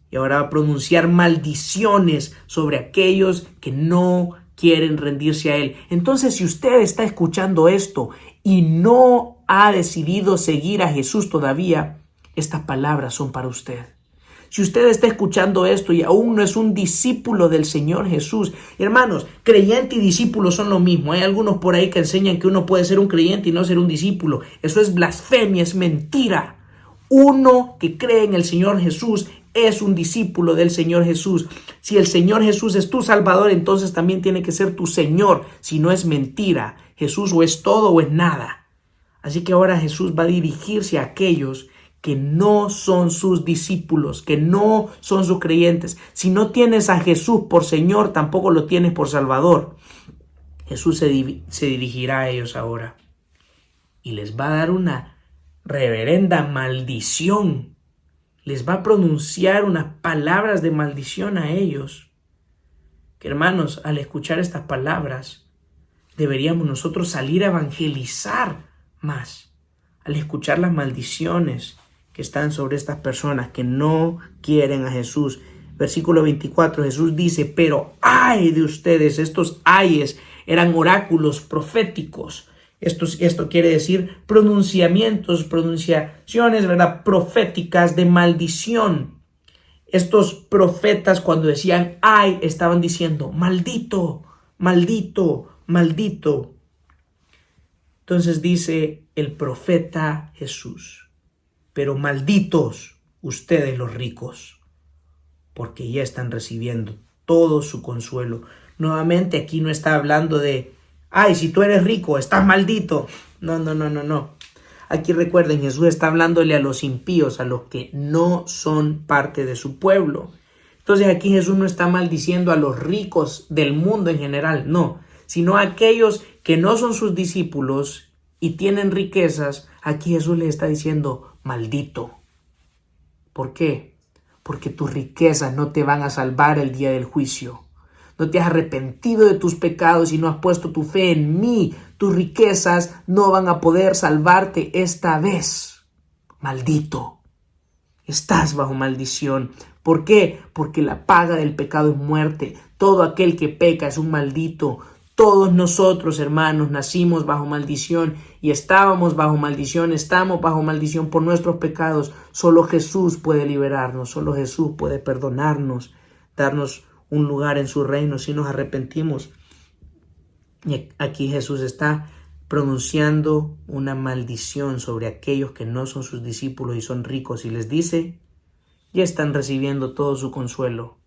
Y ahora va a pronunciar maldiciones sobre aquellos que no quieren rendirse a Él. Entonces, si usted está escuchando esto y no ha decidido seguir a Jesús todavía, estas palabras son para usted. Si usted está escuchando esto y aún no es un discípulo del Señor Jesús, hermanos, creyente y discípulo son lo mismo. Hay algunos por ahí que enseñan que uno puede ser un creyente y no ser un discípulo. Eso es blasfemia, es mentira. Uno que cree en el Señor Jesús es un discípulo del Señor Jesús. Si el Señor Jesús es tu Salvador, entonces también tiene que ser tu Señor. Si no, es mentira. Jesús o es todo o es nada. Así que ahora Jesús va a dirigirse a aquellos que no son sus discípulos, que no son sus creyentes. Si no tienes a Jesús por Señor, tampoco lo tienes por Salvador. Jesús se dirigirá a ellos ahora y les va a dar una reverenda maldición. Les va a pronunciar unas palabras de maldición a ellos. Que hermanos, al escuchar estas palabras, deberíamos nosotros salir a evangelizar más. Al escuchar las maldiciones que están sobre estas personas que no quieren a Jesús. Versículo 24, Jesús dice, pero ay de ustedes. Estos ayes eran oráculos proféticos. Esto quiere decir pronunciaciones, ¿verdad? Proféticas de maldición. Estos profetas, cuando decían ay, estaban diciendo maldito, maldito, maldito. Entonces dice el profeta Jesús, pero malditos ustedes los ricos, porque ya están recibiendo todo su consuelo. Nuevamente aquí no está hablando de, ay, si tú eres rico, estás maldito. No. Aquí recuerden, Jesús está hablándole a los impíos, a los que no son parte de su pueblo. Entonces aquí Jesús no está maldiciendo a los ricos del mundo en general, no, sino a aquellos que no son sus discípulos y tienen riquezas. Aquí Jesús les está diciendo, maldito. ¿Por qué? Porque tus riquezas no te van a salvar el día del juicio. No te has arrepentido de tus pecados y no has puesto tu fe en mí. Tus riquezas no van a poder salvarte esta vez. Maldito. Estás bajo maldición. ¿Por qué? Porque la paga del pecado es muerte. Todo aquel que peca es un maldito. Todos nosotros, hermanos, nacimos bajo maldición y estábamos bajo maldición, estamos bajo maldición por nuestros pecados. Solo Jesús puede liberarnos, solo Jesús puede perdonarnos, darnos un lugar en su reino si nos arrepentimos. Y aquí Jesús está pronunciando una maldición sobre aquellos que no son sus discípulos y son ricos y les dice, ya están recibiendo todo su consuelo.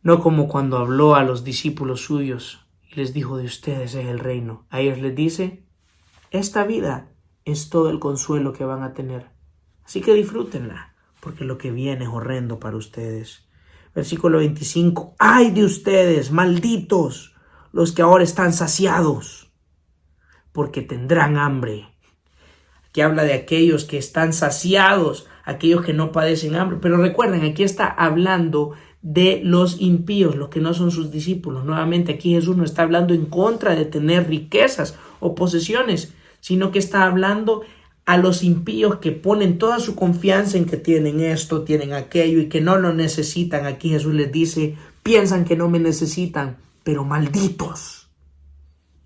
No como cuando habló a los discípulos suyos Y les dijo, de ustedes es el reino. A ellos les dice, esta vida es todo el consuelo que van a tener. Así que disfrútenla, porque lo que viene es horrendo para ustedes. Versículo 25. ¡Ay de ustedes, malditos, los que ahora están saciados! Porque tendrán hambre. Aquí habla de aquellos que están saciados, aquellos que no padecen hambre. Pero recuerden, aquí está hablando de los impíos, los que no son sus discípulos. Nuevamente aquí Jesús no está hablando en contra de tener riquezas o posesiones, sino que está hablando a los impíos que ponen toda su confianza en que tienen esto, tienen aquello y que no lo necesitan. Aquí Jesús les dice, piensan que no me necesitan, pero malditos.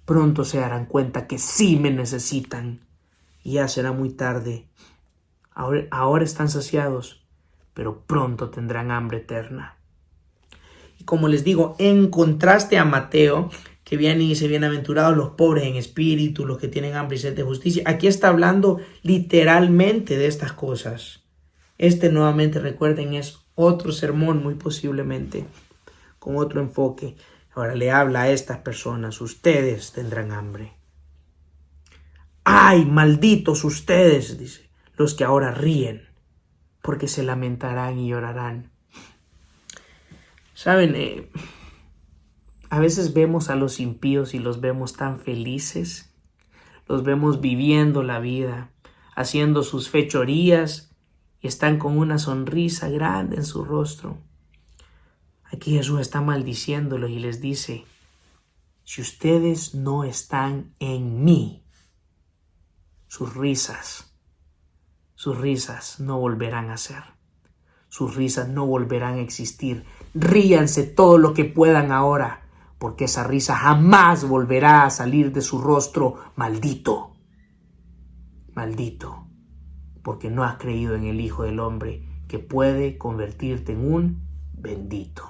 Pronto se darán cuenta que sí me necesitan y ya será muy tarde. Ahora están saciados, pero pronto tendrán hambre eterna. Y como les digo, en contraste a Mateo, que viene y dice, bienaventurados los pobres en espíritu, los que tienen hambre y sed de justicia. Aquí está hablando literalmente de estas cosas. Nuevamente, recuerden, es otro sermón muy posiblemente, con otro enfoque. Ahora le habla a estas personas, ustedes tendrán hambre. ¡Ay, malditos ustedes!, dice, los que ahora ríen, porque se lamentarán y llorarán. Saben, a veces vemos a los impíos y los vemos tan felices, los vemos viviendo la vida, haciendo sus fechorías y están con una sonrisa grande en su rostro. Aquí Jesús está maldiciéndolos y les dice, si ustedes no están en mí, sus risas no volverán a ser. Sus risas no volverán a existir. Ríanse todo lo que puedan ahora, porque esa risa jamás volverá a salir de su rostro. Maldito, maldito, porque no has creído en el Hijo del Hombre, que puede convertirte en un bendito.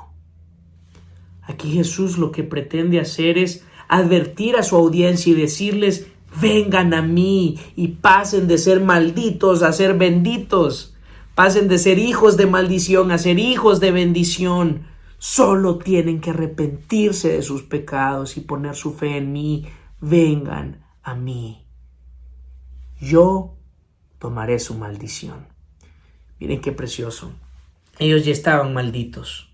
Aquí Jesús lo que pretende hacer es advertir a su audiencia y decirles, vengan a mí y pasen de ser malditos a ser benditos. Pasen de ser hijos de maldición a ser hijos de bendición. Solo tienen que arrepentirse de sus pecados y poner su fe en mí. Vengan a mí. Yo tomaré su maldición. Miren qué precioso. Ellos ya estaban malditos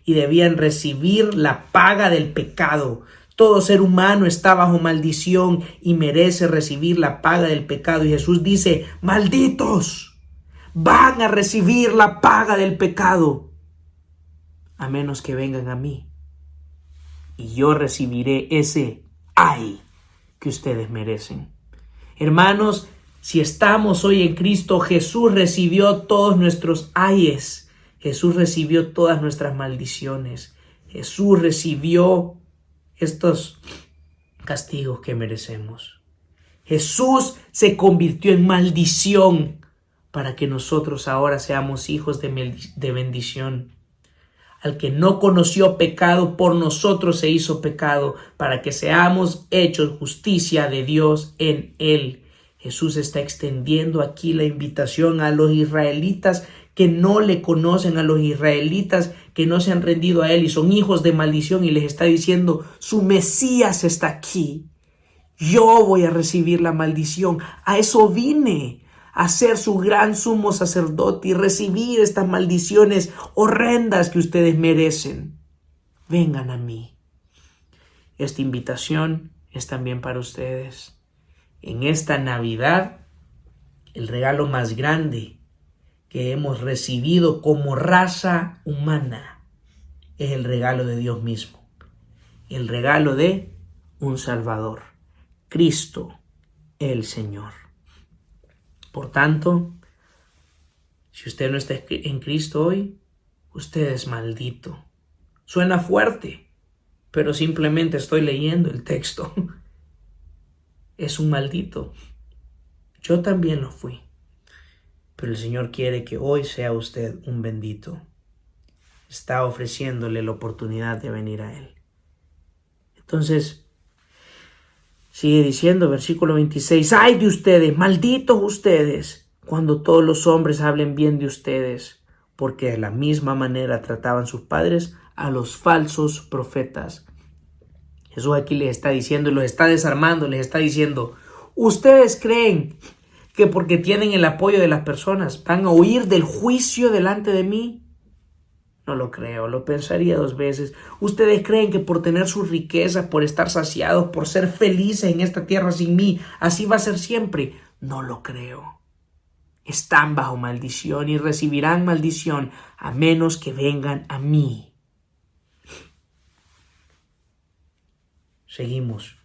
y debían recibir la paga del pecado. Todo ser humano está bajo maldición y merece recibir la paga del pecado. Y Jesús dice, malditos, van a recibir la paga del pecado, a menos que vengan a mí. Y yo recibiré ese ay que ustedes merecen. Hermanos, si estamos hoy en Cristo, Jesús recibió todos nuestros ayes. Jesús recibió todas nuestras maldiciones. Jesús recibió estos castigos que merecemos. Jesús se convirtió en maldición para que nosotros ahora seamos hijos de bendición. Al que no conoció pecado, por nosotros se hizo pecado, para que seamos hechos justicia de Dios en él. Jesús está extendiendo aquí la invitación a los israelitas que no le conocen, a los israelitas que no se han rendido a él y son hijos de maldición, y les está diciendo, su Mesías está aquí. Yo voy a recibir la maldición. A eso vine, a ser su gran sumo sacerdote y recibir estas maldiciones horrendas que ustedes merecen. Vengan a mí. Esta invitación es también para ustedes. En esta Navidad, el regalo más grande que hemos recibido como raza humana es el regalo de Dios mismo. El regalo de un Salvador, Cristo el Señor. Por tanto, si usted no está en Cristo hoy, usted es maldito. Suena fuerte, pero simplemente estoy leyendo el texto. Es un maldito. Yo también lo fui. Pero el Señor quiere que hoy sea usted un bendito. Está ofreciéndole la oportunidad de venir a Él. Entonces, sigue diciendo, versículo 26, ¡ay de ustedes, malditos ustedes, cuando todos los hombres hablen bien de ustedes! Porque de la misma manera trataban sus padres a los falsos profetas. Jesús aquí les está diciendo, los está desarmando, les está diciendo, ¿ustedes creen que porque tienen el apoyo de las personas van a huir del juicio delante de mí? No lo creo, lo pensaría 2 veces. ¿Ustedes creen que por tener sus riquezas, por estar saciados, por ser felices en esta tierra sin mí, así va a ser siempre? No lo creo. Están bajo maldición y recibirán maldición a menos que vengan a mí. Seguimos.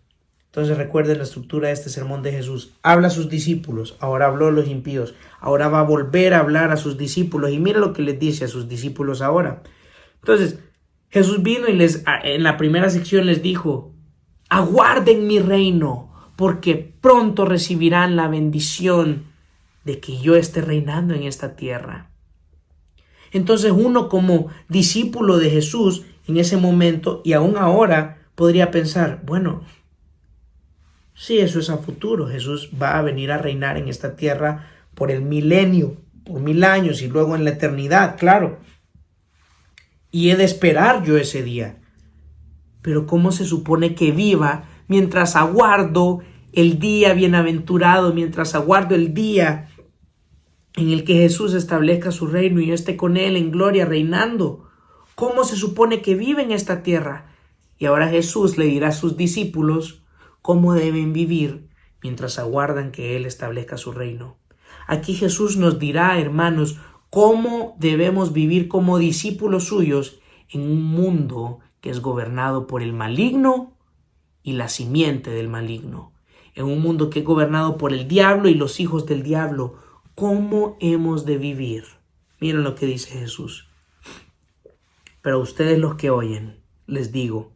Entonces recuerden la estructura de este sermón de Jesús. Habla a sus discípulos, ahora habló a los impíos, ahora va a volver a hablar a sus discípulos y mira lo que les dice a sus discípulos ahora. Entonces Jesús vino y en la primera sección les dijo, aguarden mi reino porque pronto recibirán la bendición de que yo esté reinando en esta tierra. Entonces uno como discípulo de Jesús en ese momento y aún ahora podría pensar, bueno, sí, eso es a futuro. Jesús va a venir a reinar en esta tierra por el milenio, por 1000 años y luego en la eternidad, claro. Y he de esperar yo ese día. Pero ¿cómo se supone que viva mientras aguardo el día bienaventurado, mientras aguardo el día en el que Jesús establezca su reino y yo esté con él en gloria reinando? ¿Cómo se supone que vive en esta tierra? Y ahora Jesús le dirá a sus discípulos cómo deben vivir mientras aguardan que Él establezca su reino. Aquí Jesús nos dirá, hermanos, cómo debemos vivir como discípulos suyos en un mundo que es gobernado por el maligno y la simiente del maligno. En un mundo que es gobernado por el diablo y los hijos del diablo. ¿Cómo hemos de vivir? Miren lo que dice Jesús. Pero a ustedes los que oyen, les digo,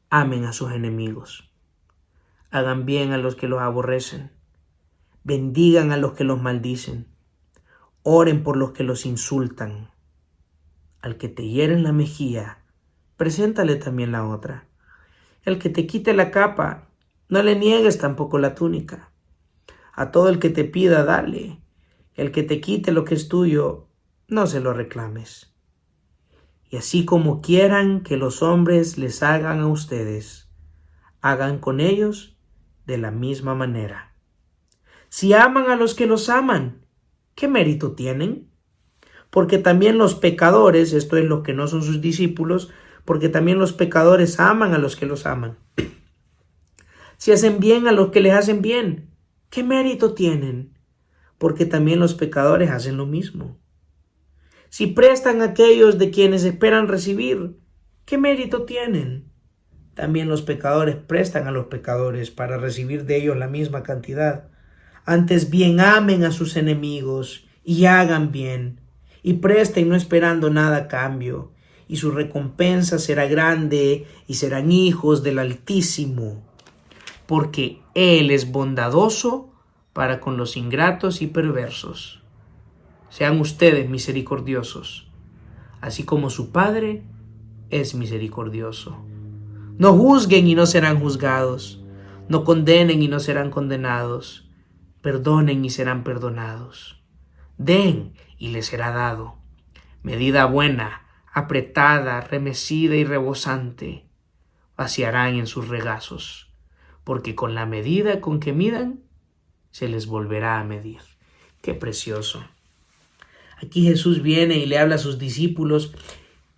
amen a sus enemigos. Hagan bien a los que los aborrecen. Bendigan a los que los maldicen. Oren por los que los insultan. Al que te hiere en la mejilla, preséntale también la otra. El que te quite la capa, no le niegues tampoco la túnica. A todo el que te pida, dale. El que te quite lo que es tuyo, no se lo reclames. Y así como quieran que los hombres les hagan a ustedes, hagan con ellos de la misma manera. Si aman a los que los aman, ¿qué mérito tienen? Porque también los pecadores, esto es los que no son sus discípulos, porque también los pecadores aman a los que los aman. Si hacen bien a los que les hacen bien, ¿qué mérito tienen? Porque también los pecadores hacen lo mismo. Si prestan a aquellos de quienes esperan recibir, ¿qué mérito tienen? También los pecadores prestan a los pecadores para recibir de ellos la misma cantidad. Antes bien amen a sus enemigos y hagan bien, y presten no esperando nada a cambio, y su recompensa será grande y serán hijos del Altísimo, porque Él es bondadoso para con los ingratos y perversos. Sean ustedes misericordiosos, así como su Padre es misericordioso. No juzguen y no serán juzgados. No condenen y no serán condenados. Perdonen y serán perdonados. Den y les será dado. Medida buena, apretada, remecida y rebosante, vaciarán en sus regazos, porque con la medida con que midan, se les volverá a medir. ¡Qué precioso! Aquí Jesús viene y le habla a sus discípulos.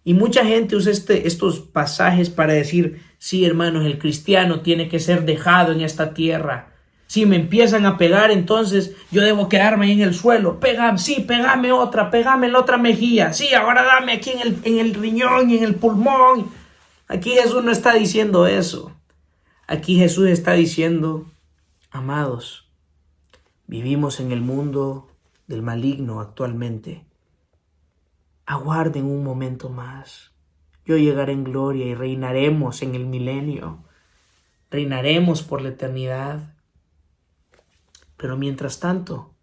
Y mucha gente usa estos pasajes para decir, sí, hermanos, el cristiano tiene que ser dejado en esta tierra. Si me empiezan a pegar, entonces yo debo quedarme ahí en el suelo. Pégame otra, pégame en la otra mejilla. Sí, ahora dame aquí en el riñón y en el pulmón. Aquí Jesús no está diciendo eso. Aquí Jesús está diciendo, amados, vivimos en el mundo del maligno actualmente. Aguarden un momento más. Yo llegaré en gloria y reinaremos en el milenio. Reinaremos por la eternidad. Pero mientras tanto,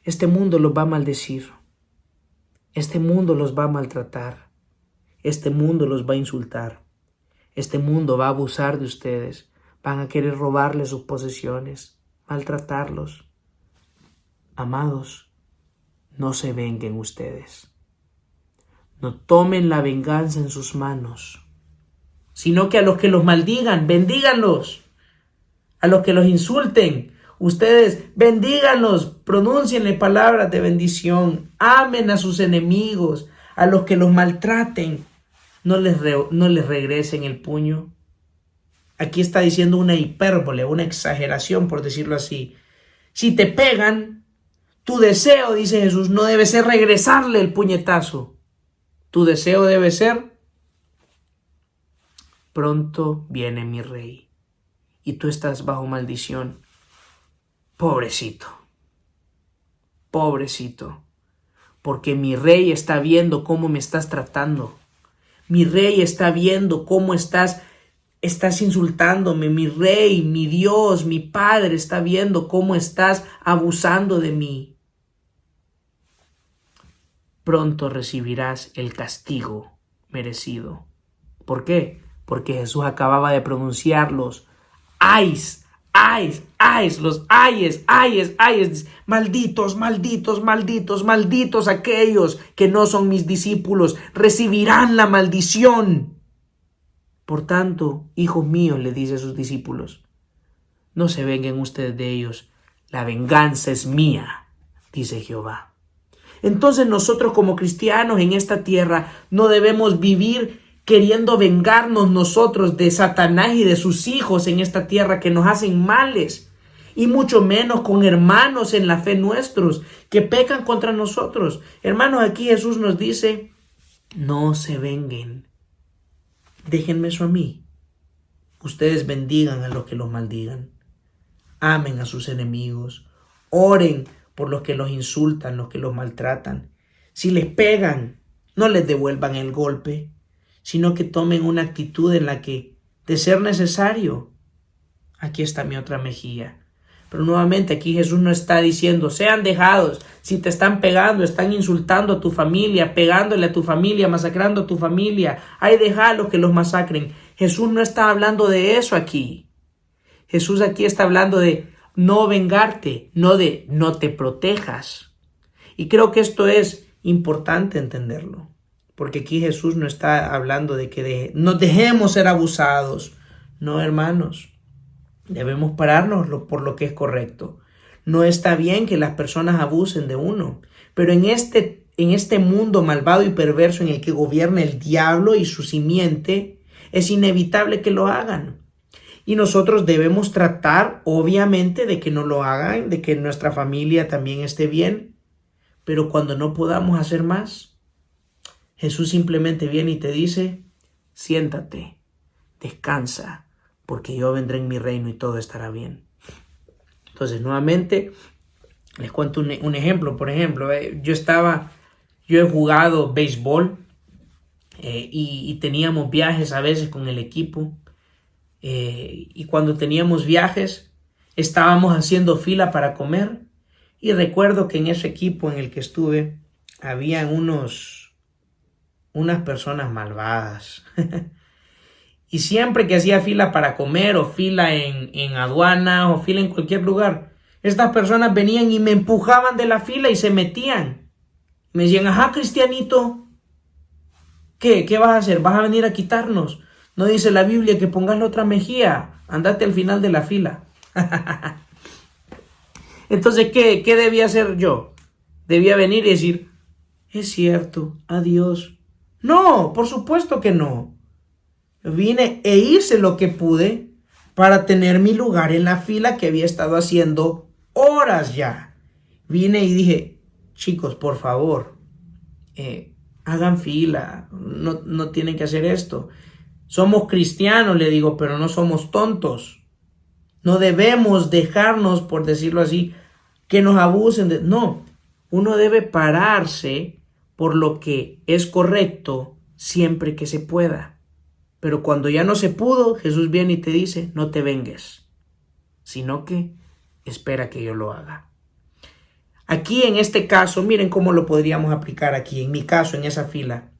este mundo los va a maldecir. Este mundo los va a maltratar. Este mundo los va a insultar. Este mundo va a abusar de ustedes. Van a querer robarles sus posesiones, maltratarlos. Amados, no se venguen ustedes. No tomen la venganza en sus manos. sino que a los que los maldigan, bendíganlos. A los que los insulten, ustedes bendíganlos, pronúncienle palabras de bendición, amen a sus enemigos, a los que los maltraten, no les regresen el puño. Aquí está diciendo una hipérbole, una exageración, por decirlo así. Si te pegan, tu deseo, dice Jesús, no debe ser regresarle el puñetazo. Tu deseo debe ser: pronto viene mi rey y tú estás bajo maldición. Pobrecito, pobrecito, porque mi rey está viendo cómo me estás tratando. Mi rey está viendo cómo estás insultándome. Mi rey, mi Dios, mi Padre está viendo cómo estás abusando de mí. Pronto recibirás el castigo merecido. ¿Por qué? Porque Jesús acababa de pronunciarlos. ¡Ayes! ¡Ayes! ¡Ayes! Los ayes, ayes, ayes. Malditos, malditos, malditos, malditos aquellos que no son mis discípulos. Recibirán la maldición. Por tanto, hijos míos, le dice a sus discípulos, no se vengan ustedes de ellos. La venganza es mía, dice Jehová. Entonces nosotros como cristianos en esta tierra no debemos vivir queriendo vengarnos nosotros de Satanás y de sus hijos en esta tierra que nos hacen males, y mucho menos con hermanos en la fe nuestros que pecan contra nosotros. Hermanos, aquí Jesús nos dice, no se venguen, déjenme eso a mí. Ustedes bendigan a los que los maldigan, amen a sus enemigos, oren por los que los insultan, los que los maltratan. Si les pegan, no les devuelvan el golpe, sino que tomen una actitud en la que, de ser necesario, aquí está mi otra mejilla. Pero nuevamente aquí Jesús no está diciendo, sean dejados, si te están pegando, están insultando a tu familia, pegándole a tu familia, masacrando a tu familia, hay dejalos que los masacren. Jesús no está hablando de eso aquí. Jesús aquí está hablando de no vengarte, no de no te protejas. Y creo que esto es importante entenderlo. Porque aquí Jesús no está hablando de que nos dejemos ser abusados. No, hermanos. Debemos pararnos por lo que es correcto. No está bien que las personas abusen de uno. Pero en este mundo malvado y perverso en el que gobierna el diablo y su simiente, es inevitable que lo hagan. Y nosotros debemos tratar, obviamente, de que no lo hagan, de que nuestra familia también esté bien. Pero cuando no podamos hacer más, Jesús simplemente viene y te dice, siéntate, descansa, porque yo vendré en mi reino y todo estará bien. Entonces, nuevamente, les cuento un ejemplo. Por ejemplo, yo he jugado béisbol y teníamos viajes a veces con el equipo. Y cuando teníamos viajes, estábamos haciendo fila para comer. Y recuerdo que en ese equipo en el que estuve, habían unas personas malvadas. Y siempre que hacía fila para comer o fila en aduana o fila en cualquier lugar, estas personas venían y me empujaban de la fila y se metían. Me decían, ajá, cristianito, ¿qué vas a hacer? ¿Vas a venir a quitarnos? No dice la Biblia que pongas la otra mejilla, andate al final de la fila. Entonces, ¿qué debía hacer yo? Debía venir y decir, es cierto, adiós. No, por supuesto que no. Vine e hice lo que pude para tener mi lugar en la fila que había estado haciendo horas ya. Vine y dije, chicos, por favor, hagan fila, no tienen que hacer esto. Somos cristianos, le digo, pero no somos tontos. No debemos dejarnos, por decirlo así, que nos abusen. No, uno debe pararse por lo que es correcto siempre que se pueda. Pero cuando ya no se pudo, Jesús viene y te dice, no te vengues, sino que espera que yo lo haga. Aquí en este caso, miren cómo lo podríamos aplicar aquí, en mi caso, en esa fila.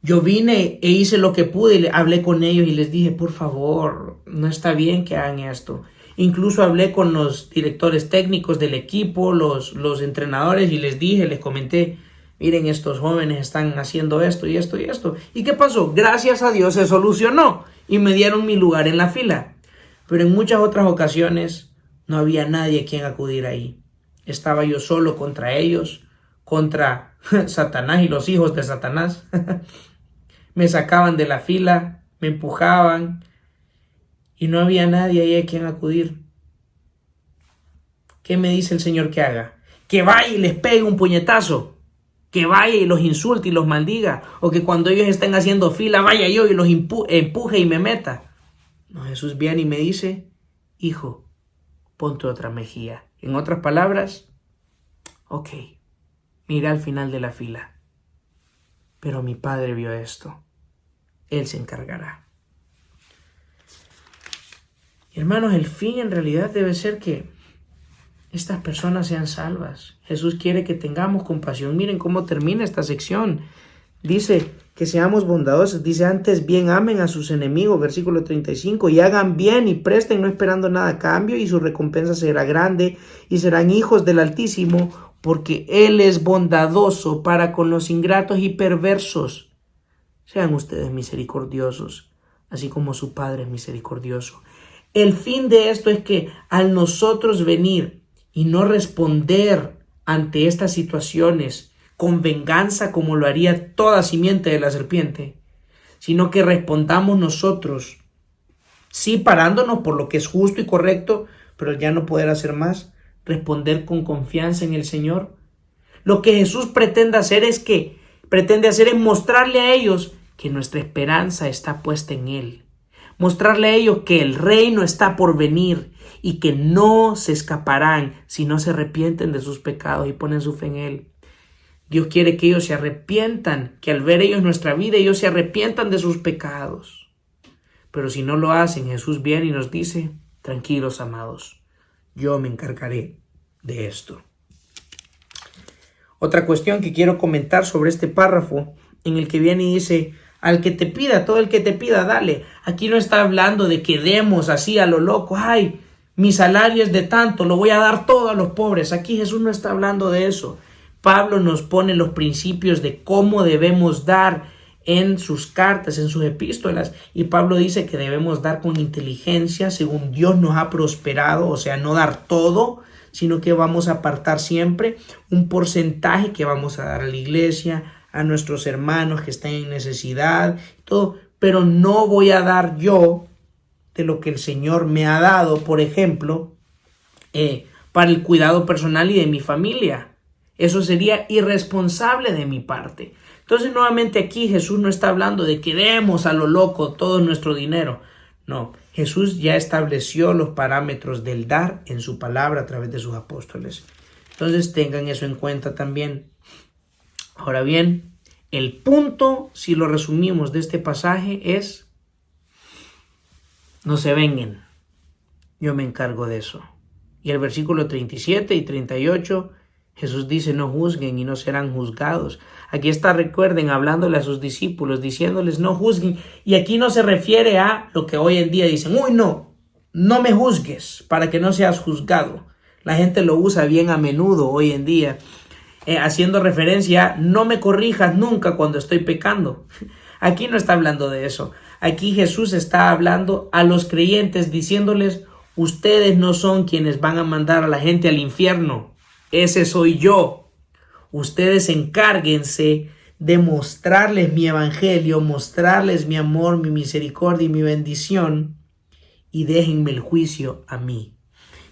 Yo vine e hice lo que pude y hablé con ellos y les dije, por favor, no está bien que hagan esto. Incluso hablé con los directores técnicos del equipo, los entrenadores y les comenté, Miren, estos jóvenes están haciendo esto y esto y esto. ¿Y qué pasó? Gracias a Dios se solucionó y me dieron mi lugar en la fila. Pero en muchas otras ocasiones no había nadie a quien acudir ahí. Estaba yo solo contra ellos, contra Satanás y los hijos de Satanás. Me sacaban de la fila, me empujaban y no había nadie ahí a quien acudir. ¿Qué me dice el Señor que haga? Que vaya y les pegue un puñetazo. Que vaya y los insulte y los maldiga. O que cuando ellos estén haciendo fila, vaya yo y los empuje y me meta. No, Jesús viene y me dice, hijo, ponte otra mejilla. En otras palabras, ok, mira al final de la fila. Pero mi padre vio esto. Él se encargará. Hermanos, el fin en realidad debe ser que estas personas sean salvas. Jesús quiere que tengamos compasión. Miren cómo termina esta sección. Dice que seamos bondadosos. Dice, antes bien amen a sus enemigos, versículo 35, y hagan bien y presten no esperando nada a cambio, y su recompensa será grande, y serán hijos del Altísimo, porque Él es bondadoso para con los ingratos y perversos. Sean ustedes misericordiosos, así como su Padre es misericordioso. El fin de esto es que al nosotros venir y no responder ante estas situaciones con venganza como lo haría toda simiente de la serpiente, sino que respondamos nosotros, sí parándonos por lo que es justo y correcto, pero ya no poder hacer más, responder con confianza en el Señor. Lo que Jesús pretende hacer es mostrarle a ellos que nuestra esperanza está puesta en Él. Mostrarle a ellos que el reino está por venir y que no se escaparán si no se arrepienten de sus pecados y ponen su fe en Él. Dios quiere que ellos se arrepientan, que al ver ellos nuestra vida, ellos se arrepientan de sus pecados. Pero si no lo hacen, Jesús viene y nos dice, tranquilos amados, yo me encargaré de esto. Otra cuestión que quiero comentar sobre este párrafo en el que viene y dice, al que te pida, todo el que te pida, dale. Aquí no está hablando de que demos así a lo loco. Ay, mi salario es de tanto, lo voy a dar todo a los pobres. Aquí Jesús no está hablando de eso. Pablo nos pone los principios de cómo debemos dar en sus cartas, en sus epístolas. Y Pablo dice que debemos dar con inteligencia según Dios nos ha prosperado. O sea, no dar todo, sino que vamos a apartar siempre un porcentaje que vamos a dar a la iglesia, a nuestros hermanos que están en necesidad, todo, pero no voy a dar yo de lo que el Señor me ha dado, por ejemplo, para el cuidado personal y de mi familia. Eso sería irresponsable de mi parte. Entonces, nuevamente aquí Jesús no está hablando de que demos a lo loco todo nuestro dinero. No, Jesús ya estableció los parámetros del dar en su palabra a través de sus apóstoles. Entonces, tengan eso en cuenta también. Ahora bien, el punto, si lo resumimos de este pasaje, es no se vengan, yo me encargo de eso. Y el versículo 37 y 38, Jesús dice, no juzguen y no serán juzgados. Aquí está, recuerden, hablándole a sus discípulos, diciéndoles no juzguen. Y aquí no se refiere a lo que hoy en día dicen, uy, no me juzgues para que no seas juzgado. La gente lo usa bien a menudo hoy en día. Haciendo referencia a no me corrijas nunca cuando estoy pecando. Aquí no está hablando de eso. Aquí Jesús está hablando a los creyentes diciéndoles, ustedes no son quienes van a mandar a la gente al infierno. Ese soy yo. Ustedes encárguense de mostrarles mi evangelio, mostrarles mi amor, mi misericordia y mi bendición y déjenme el juicio a mí.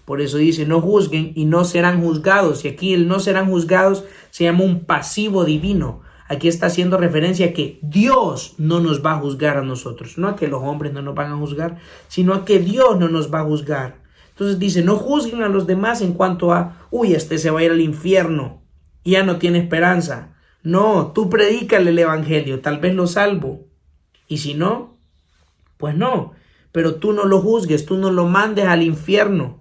Por eso dice, no juzguen y no serán juzgados. Y aquí el no serán juzgados se llama un pasivo divino. Aquí está haciendo referencia a que Dios no nos va a juzgar a nosotros. No a que los hombres no nos van a juzgar, sino a que Dios no nos va a juzgar. Entonces dice, no juzguen a los demás en cuanto a, este se va a ir al infierno y ya no tiene esperanza. No, tú predícale el evangelio, tal vez lo salvo. Y si no, pues no. Pero tú no lo juzgues, tú no lo mandes al infierno.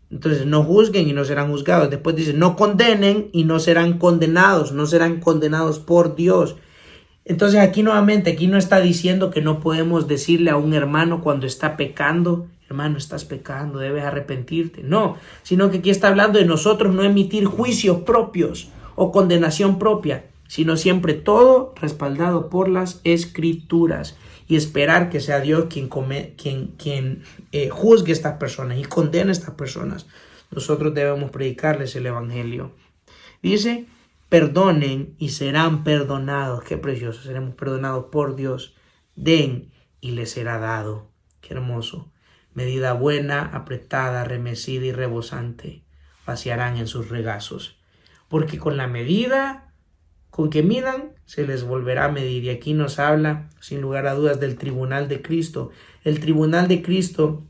Entonces no juzguen y no serán juzgados. Después dice no condenen y no serán condenados. No serán condenados por Dios. Entonces aquí nuevamente, aquí no está diciendo que no podemos decirle a un hermano cuando está pecando hermano, estás pecando, debes arrepentirte. No, sino que aquí está hablando de nosotros no emitir juicios propios o condenación propia, sino siempre todo respaldado por las Escrituras y esperar que sea Dios quien juzgue a estas personas y condene a estas personas. Nosotros debemos predicarles el Evangelio. Dice, perdonen y serán perdonados. Qué precioso, seremos perdonados por Dios. Den y les será dado. Qué hermoso. Medida buena, apretada, remecida y rebosante, vaciarán en sus regazos. Porque con la medida con que midan, se les volverá a medir. Y aquí nos habla, sin lugar a dudas, del tribunal de Cristo. El tribunal de Cristo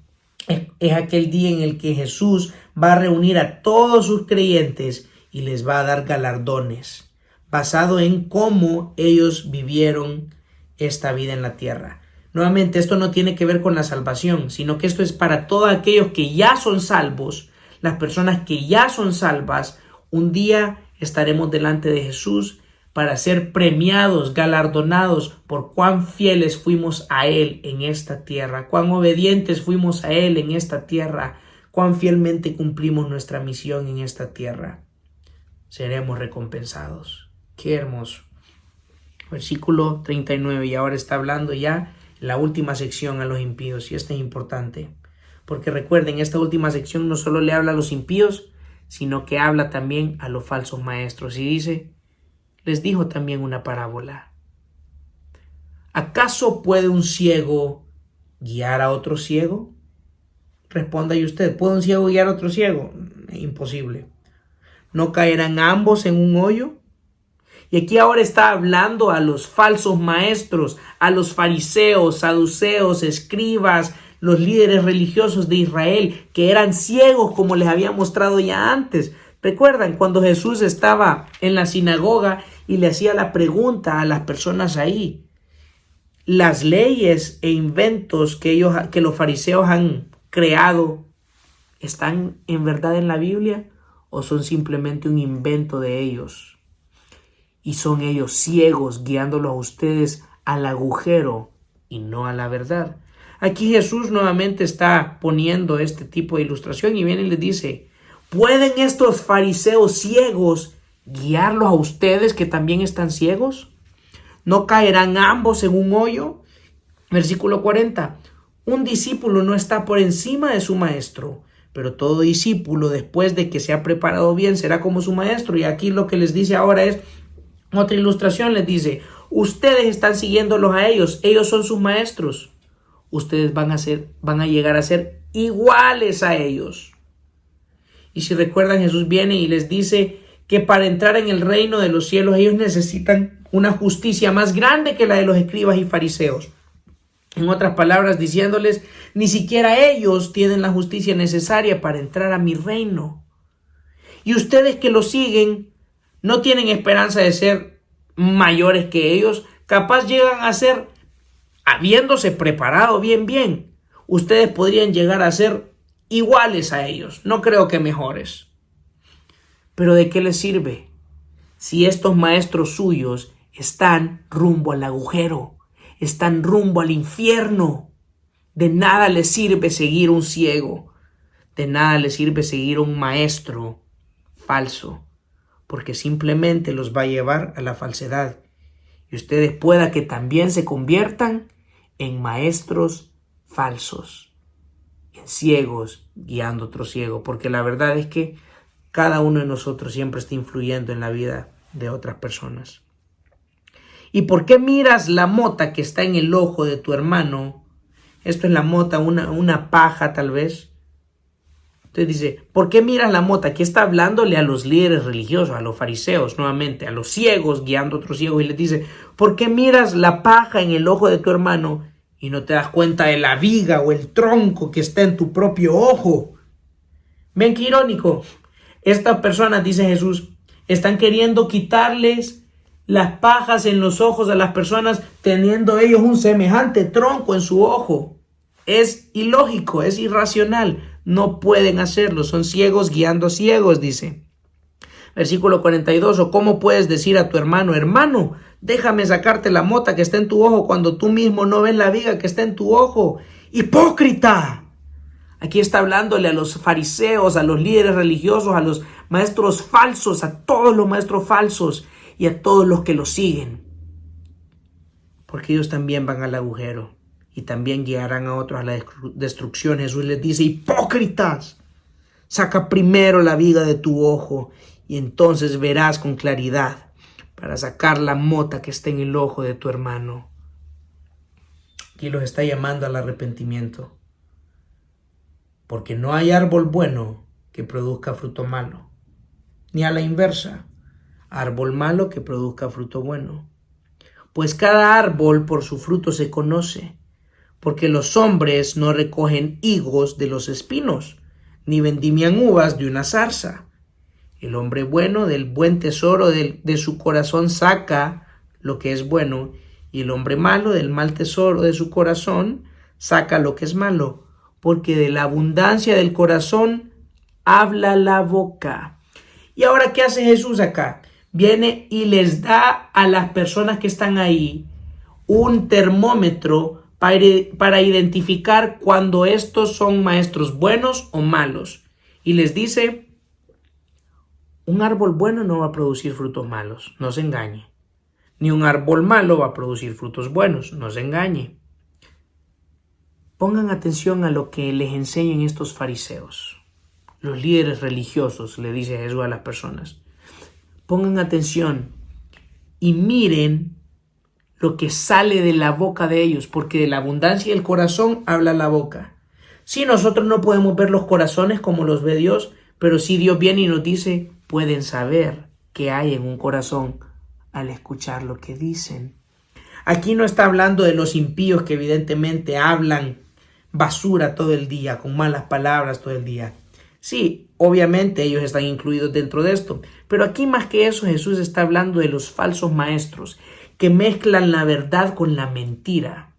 es aquel día en el que Jesús va a reunir a todos sus creyentes y les va a dar galardones, basado en cómo ellos vivieron esta vida en la tierra. Nuevamente, esto no tiene que ver con la salvación, sino que esto es para todos aquellos que ya son salvos, las personas que ya son salvas. Un día estaremos delante de Jesús para ser premiados, galardonados por cuán fieles fuimos a Él en esta tierra, cuán obedientes fuimos a Él en esta tierra, cuán fielmente cumplimos nuestra misión en esta tierra. Seremos recompensados. Qué hermoso. Versículo 39, y ahora está hablando ya la última sección a los impíos, y esto es importante, porque recuerden, esta última sección no solo le habla a los impíos, sino que habla también a los falsos maestros, y dice, les dijo también una parábola. ¿Acaso puede un ciego guiar a otro ciego? Responda y usted, ¿puede un ciego guiar a otro ciego? Imposible. ¿No caerán ambos en un hoyo? Y aquí ahora está hablando a los falsos maestros, a los fariseos, saduceos, escribas, los líderes religiosos de Israel, que eran ciegos como les había mostrado ya antes. ¿Recuerdan cuando Jesús estaba en la sinagoga y le hacía la pregunta a las personas ahí? ¿Las leyes e inventos que los fariseos han creado están en verdad en la Biblia o son simplemente un invento de ellos? Y son ellos ciegos guiándolos a ustedes al agujero y no a la verdad. Aquí Jesús nuevamente está poniendo este tipo de ilustración y viene y les dice, ¿pueden estos fariseos ciegos guiarlos a ustedes que también están ciegos? ¿No caerán ambos en un hoyo? Versículo 40. Un discípulo no está por encima de su maestro, pero todo discípulo después de que se ha preparado bien será como su maestro. Y aquí lo que les dice ahora es, otra ilustración les dice, ustedes están siguiéndolos a ellos, ellos son sus maestros. Ustedes van a llegar a ser iguales a ellos. Y si recuerdan, Jesús viene y les dice que para entrar en el reino de los cielos ellos necesitan una justicia más grande que la de los escribas y fariseos. En otras palabras, diciéndoles, ni siquiera ellos tienen la justicia necesaria para entrar a mi reino. Y ustedes que lo siguen no tienen esperanza de ser mayores que ellos, capaz llegan a ser, habiéndose preparado bien, ustedes podrían llegar a ser iguales a ellos, no creo que mejores. Pero ¿de qué les sirve si estos maestros suyos están rumbo al agujero, están rumbo al infierno? De nada les sirve seguir un ciego, de nada les sirve seguir un maestro falso, porque simplemente los va a llevar a la falsedad. Y ustedes pueda que también se conviertan en maestros falsos, en ciegos guiando a otro ciego, porque la verdad es que cada uno de nosotros siempre está influyendo en la vida de otras personas. ¿Y por qué miras la mota que está en el ojo de tu hermano? Esto es la mota, una paja tal vez. Entonces dice, ¿por qué miras la mota? Aquí está hablándole a los líderes religiosos, a los fariseos nuevamente, a los ciegos guiando a otros ciegos, y les dice, ¿por qué miras la paja en el ojo de tu hermano y no te das cuenta de la viga o el tronco que está en tu propio ojo? ¿Ven qué irónico? Estas personas, dice Jesús, están queriendo quitarles las pajas en los ojos a las personas teniendo ellos un semejante tronco en su ojo. Es ilógico, es irracional. No pueden hacerlo, son ciegos guiando ciegos, dice. Versículo 42, ¿o cómo puedes decir a tu hermano, hermano, déjame sacarte la mota que está en tu ojo cuando tú mismo no ves la viga que está en tu ojo? ¡Hipócrita! Aquí está hablándole a los fariseos, a los líderes religiosos, a los maestros falsos, a todos los maestros falsos y a todos los que los siguen. Porque ellos también van al agujero y también guiarán a otros a la destrucción. Jesús les dice: hipócritas, saca primero la viga de tu ojo y entonces verás con claridad para sacar la mota que está en el ojo de tu hermano. Y los está llamando al arrepentimiento. Porque no hay árbol bueno que produzca fruto malo, ni a la inversa, árbol malo que produzca fruto bueno. Pues cada árbol por su fruto se conoce, porque los hombres no recogen higos de los espinos, ni vendimian uvas de una zarza. El hombre bueno del buen tesoro de su corazón saca lo que es bueno, y el hombre malo del mal tesoro de su corazón saca lo que es malo, porque de la abundancia del corazón habla la boca. Y ahora, ¿qué hace Jesús acá? Viene y les da a las personas que están ahí un termómetro para identificar cuando estos son maestros buenos o malos. Y les dice: un árbol bueno no va a producir frutos malos, no se engañe. Ni un árbol malo va a producir frutos buenos, no se engañe. Pongan atención a lo que les enseñan estos fariseos, los líderes religiosos, le dice Jesús a las personas. Pongan atención y miren lo que sale de la boca de ellos, porque de la abundancia del corazón habla la boca. Sí, nosotros no podemos ver los corazones como los ve Dios, pero sí Dios viene y nos dice: pueden saber qué hay en un corazón al escuchar lo que dicen. Aquí no está hablando de los impíos que evidentemente hablan basura todo el día, con malas palabras todo el día. Sí, obviamente ellos están incluidos dentro de esto, pero aquí más que eso Jesús está hablando de los falsos maestros que mezclan la verdad con la mentira,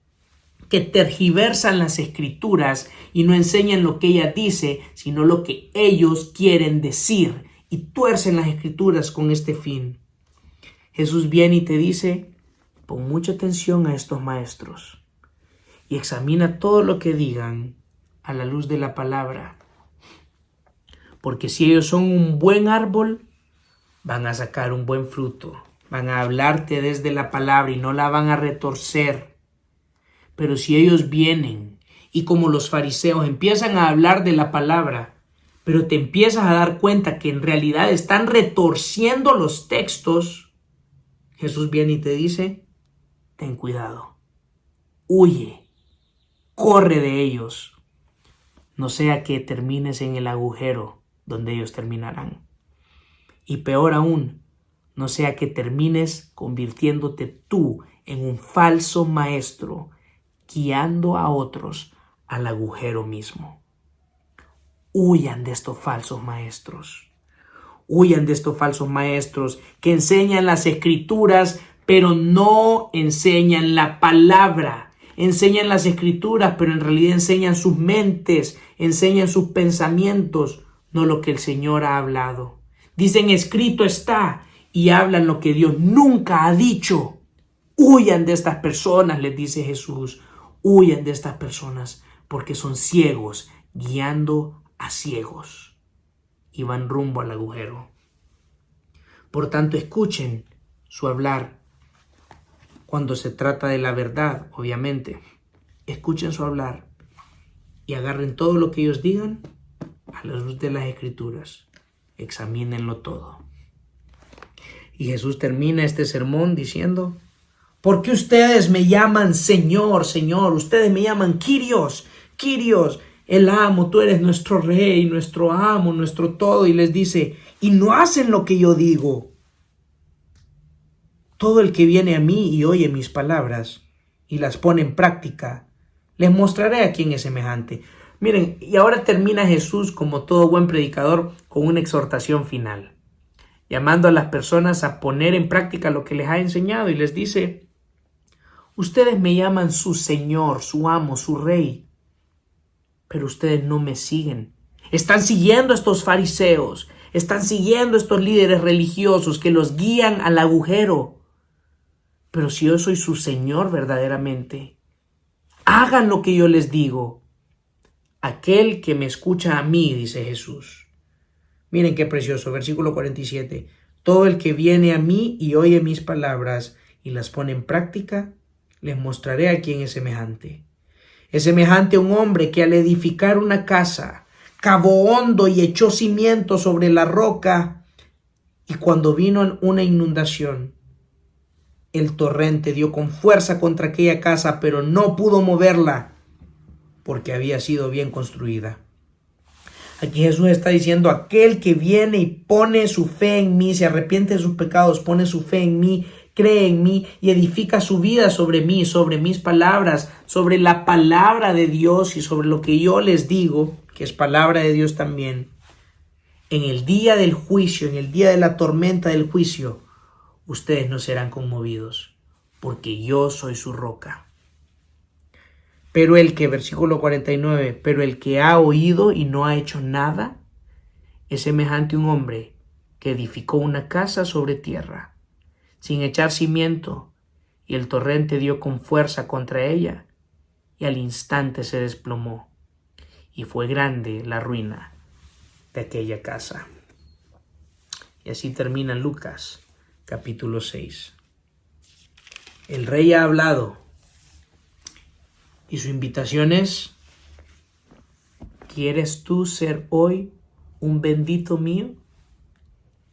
que tergiversan las escrituras y no enseñan lo que ella dice, sino lo que ellos quieren decir, y tuercen las escrituras con este fin. Jesús viene y te dice: pon mucha atención a estos maestros y examina todo lo que digan a la luz de la palabra. Porque si ellos son un buen árbol, van a sacar un buen fruto. Van a hablarte desde la palabra y no la van a retorcer. Pero si ellos vienen y como los fariseos empiezan a hablar de la palabra, pero te empiezas a dar cuenta que en realidad están retorciendo los textos, Jesús viene y te dice: ten cuidado, huye. Corre de ellos, no sea que termines en el agujero donde ellos terminarán. Y peor aún, no sea que termines convirtiéndote tú en un falso maestro, guiando a otros al agujero mismo. Huyan de estos falsos maestros. Huyan de estos falsos maestros que enseñan las escrituras, pero no enseñan la palabra. Enseñan las escrituras, pero en realidad enseñan sus mentes, enseñan sus pensamientos, no lo que el Señor ha hablado. Dicen: escrito está, y hablan lo que Dios nunca ha dicho. Huyan de estas personas, les dice Jesús. Huyan de estas personas porque son ciegos, guiando a ciegos y van rumbo al agujero. Por tanto, escuchen su hablar. Cuando se trata de la verdad, obviamente, escuchen su hablar y agarren todo lo que ellos digan a la luz de las escrituras. Examínenlo todo. Y Jesús termina este sermón diciendo: ¿por qué ustedes me llaman Señor, Señor? Ustedes me llaman Kyrios, Kyrios, el amo, tú eres nuestro rey, nuestro amo, nuestro todo. Y les dice: y no hacen lo que yo digo. Todo el que viene a mí y oye mis palabras y las pone en práctica, les mostraré a quién es semejante. Miren, y ahora termina Jesús, como todo buen predicador, con una exhortación final, llamando a las personas a poner en práctica lo que les ha enseñado, y les dice: ustedes me llaman su Señor, su amo, su rey, pero ustedes no me siguen. Están siguiendo a estos fariseos, están siguiendo a estos líderes religiosos que los guían al agujero. Pero si yo soy su Señor verdaderamente, hagan lo que yo les digo. aquel que me escucha a mí, dice Jesús. Miren qué precioso, versículo 47. Todo el que viene a mí y oye mis palabras y las pone en práctica, les mostraré a quién es semejante. Es semejante a un hombre que al edificar una casa, cavó hondo y echó cimiento sobre la roca, y cuando vino una inundación, el torrente dio con fuerza contra aquella casa, pero no pudo moverla, porque había sido bien construida. Aquí Jesús está diciendo, aquel que viene y pone su fe en mí, se arrepiente de sus pecados, pone su fe en mí, cree en mí y edifica su vida sobre mí, sobre mis palabras, sobre la palabra de Dios y sobre lo que yo les digo, que es palabra de Dios también. En el día del juicio, en el día de la tormenta del juicio, ustedes no serán conmovidos, porque yo soy su roca. Pero el que, versículo 49, pero el que ha oído y no ha hecho nada, es semejante a un hombre que edificó una casa sobre tierra, sin echar cimiento, y el torrente dio con fuerza contra ella, y al instante se desplomó, y fue grande la ruina de aquella casa. Y así termina Lucas, capítulo 6. El rey ha hablado. Y su invitación es, ¿quieres tú ser hoy un bendito mío?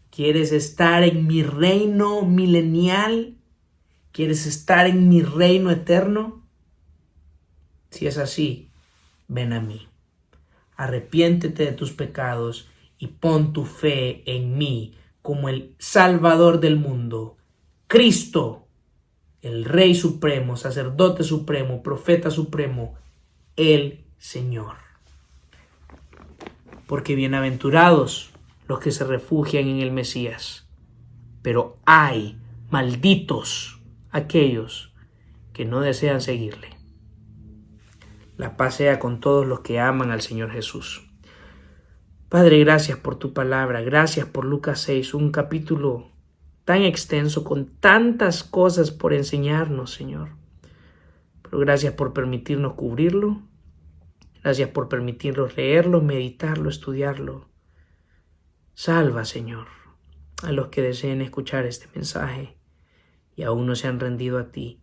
¿Quieres estar en mi reino milenial? ¿Quieres estar en mi reino eterno? Si es así, ven a mí. Arrepiéntete de tus pecados y pon tu fe en mí como el Salvador del mundo, Cristo, el Rey Supremo, Sacerdote Supremo, Profeta Supremo, el Señor. Porque bienaventurados los que se refugian en el Mesías, pero hay malditos aquellos que no desean seguirle. La paz sea con todos los que aman al Señor Jesús. Padre, gracias por tu palabra, gracias por Lucas 6, un capítulo tan extenso, con tantas cosas por enseñarnos, Señor. Pero gracias por permitirnos cubrirlo. Gracias por permitirnos leerlo, meditarlo, estudiarlo. Salva, Señor, a los que deseen escuchar este mensaje y aún no se han rendido a ti.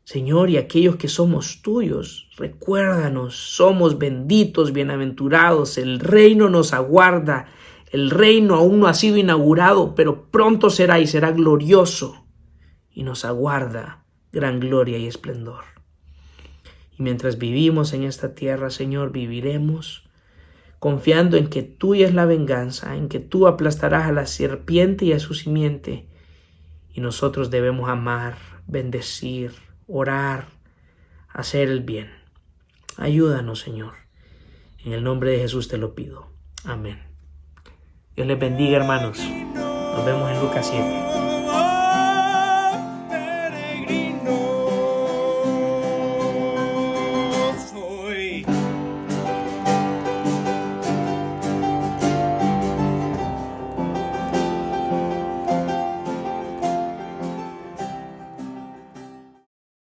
Señor, y aquellos que somos tuyos, recuérdanos, somos benditos, bienaventurados, el reino nos aguarda. El reino aún no ha sido inaugurado, pero pronto será y será glorioso. Y nos aguarda gran gloria y esplendor. Y mientras vivimos en esta tierra, Señor, viviremos confiando en que tuya es la venganza, en que tú aplastarás a la serpiente y a su simiente. Y nosotros debemos amar, bendecir, orar, hacer el bien. Ayúdanos, Señor. En el nombre de Jesús te lo pido. Amén. Dios les bendiga, hermanos. Nos vemos en Lucas 7.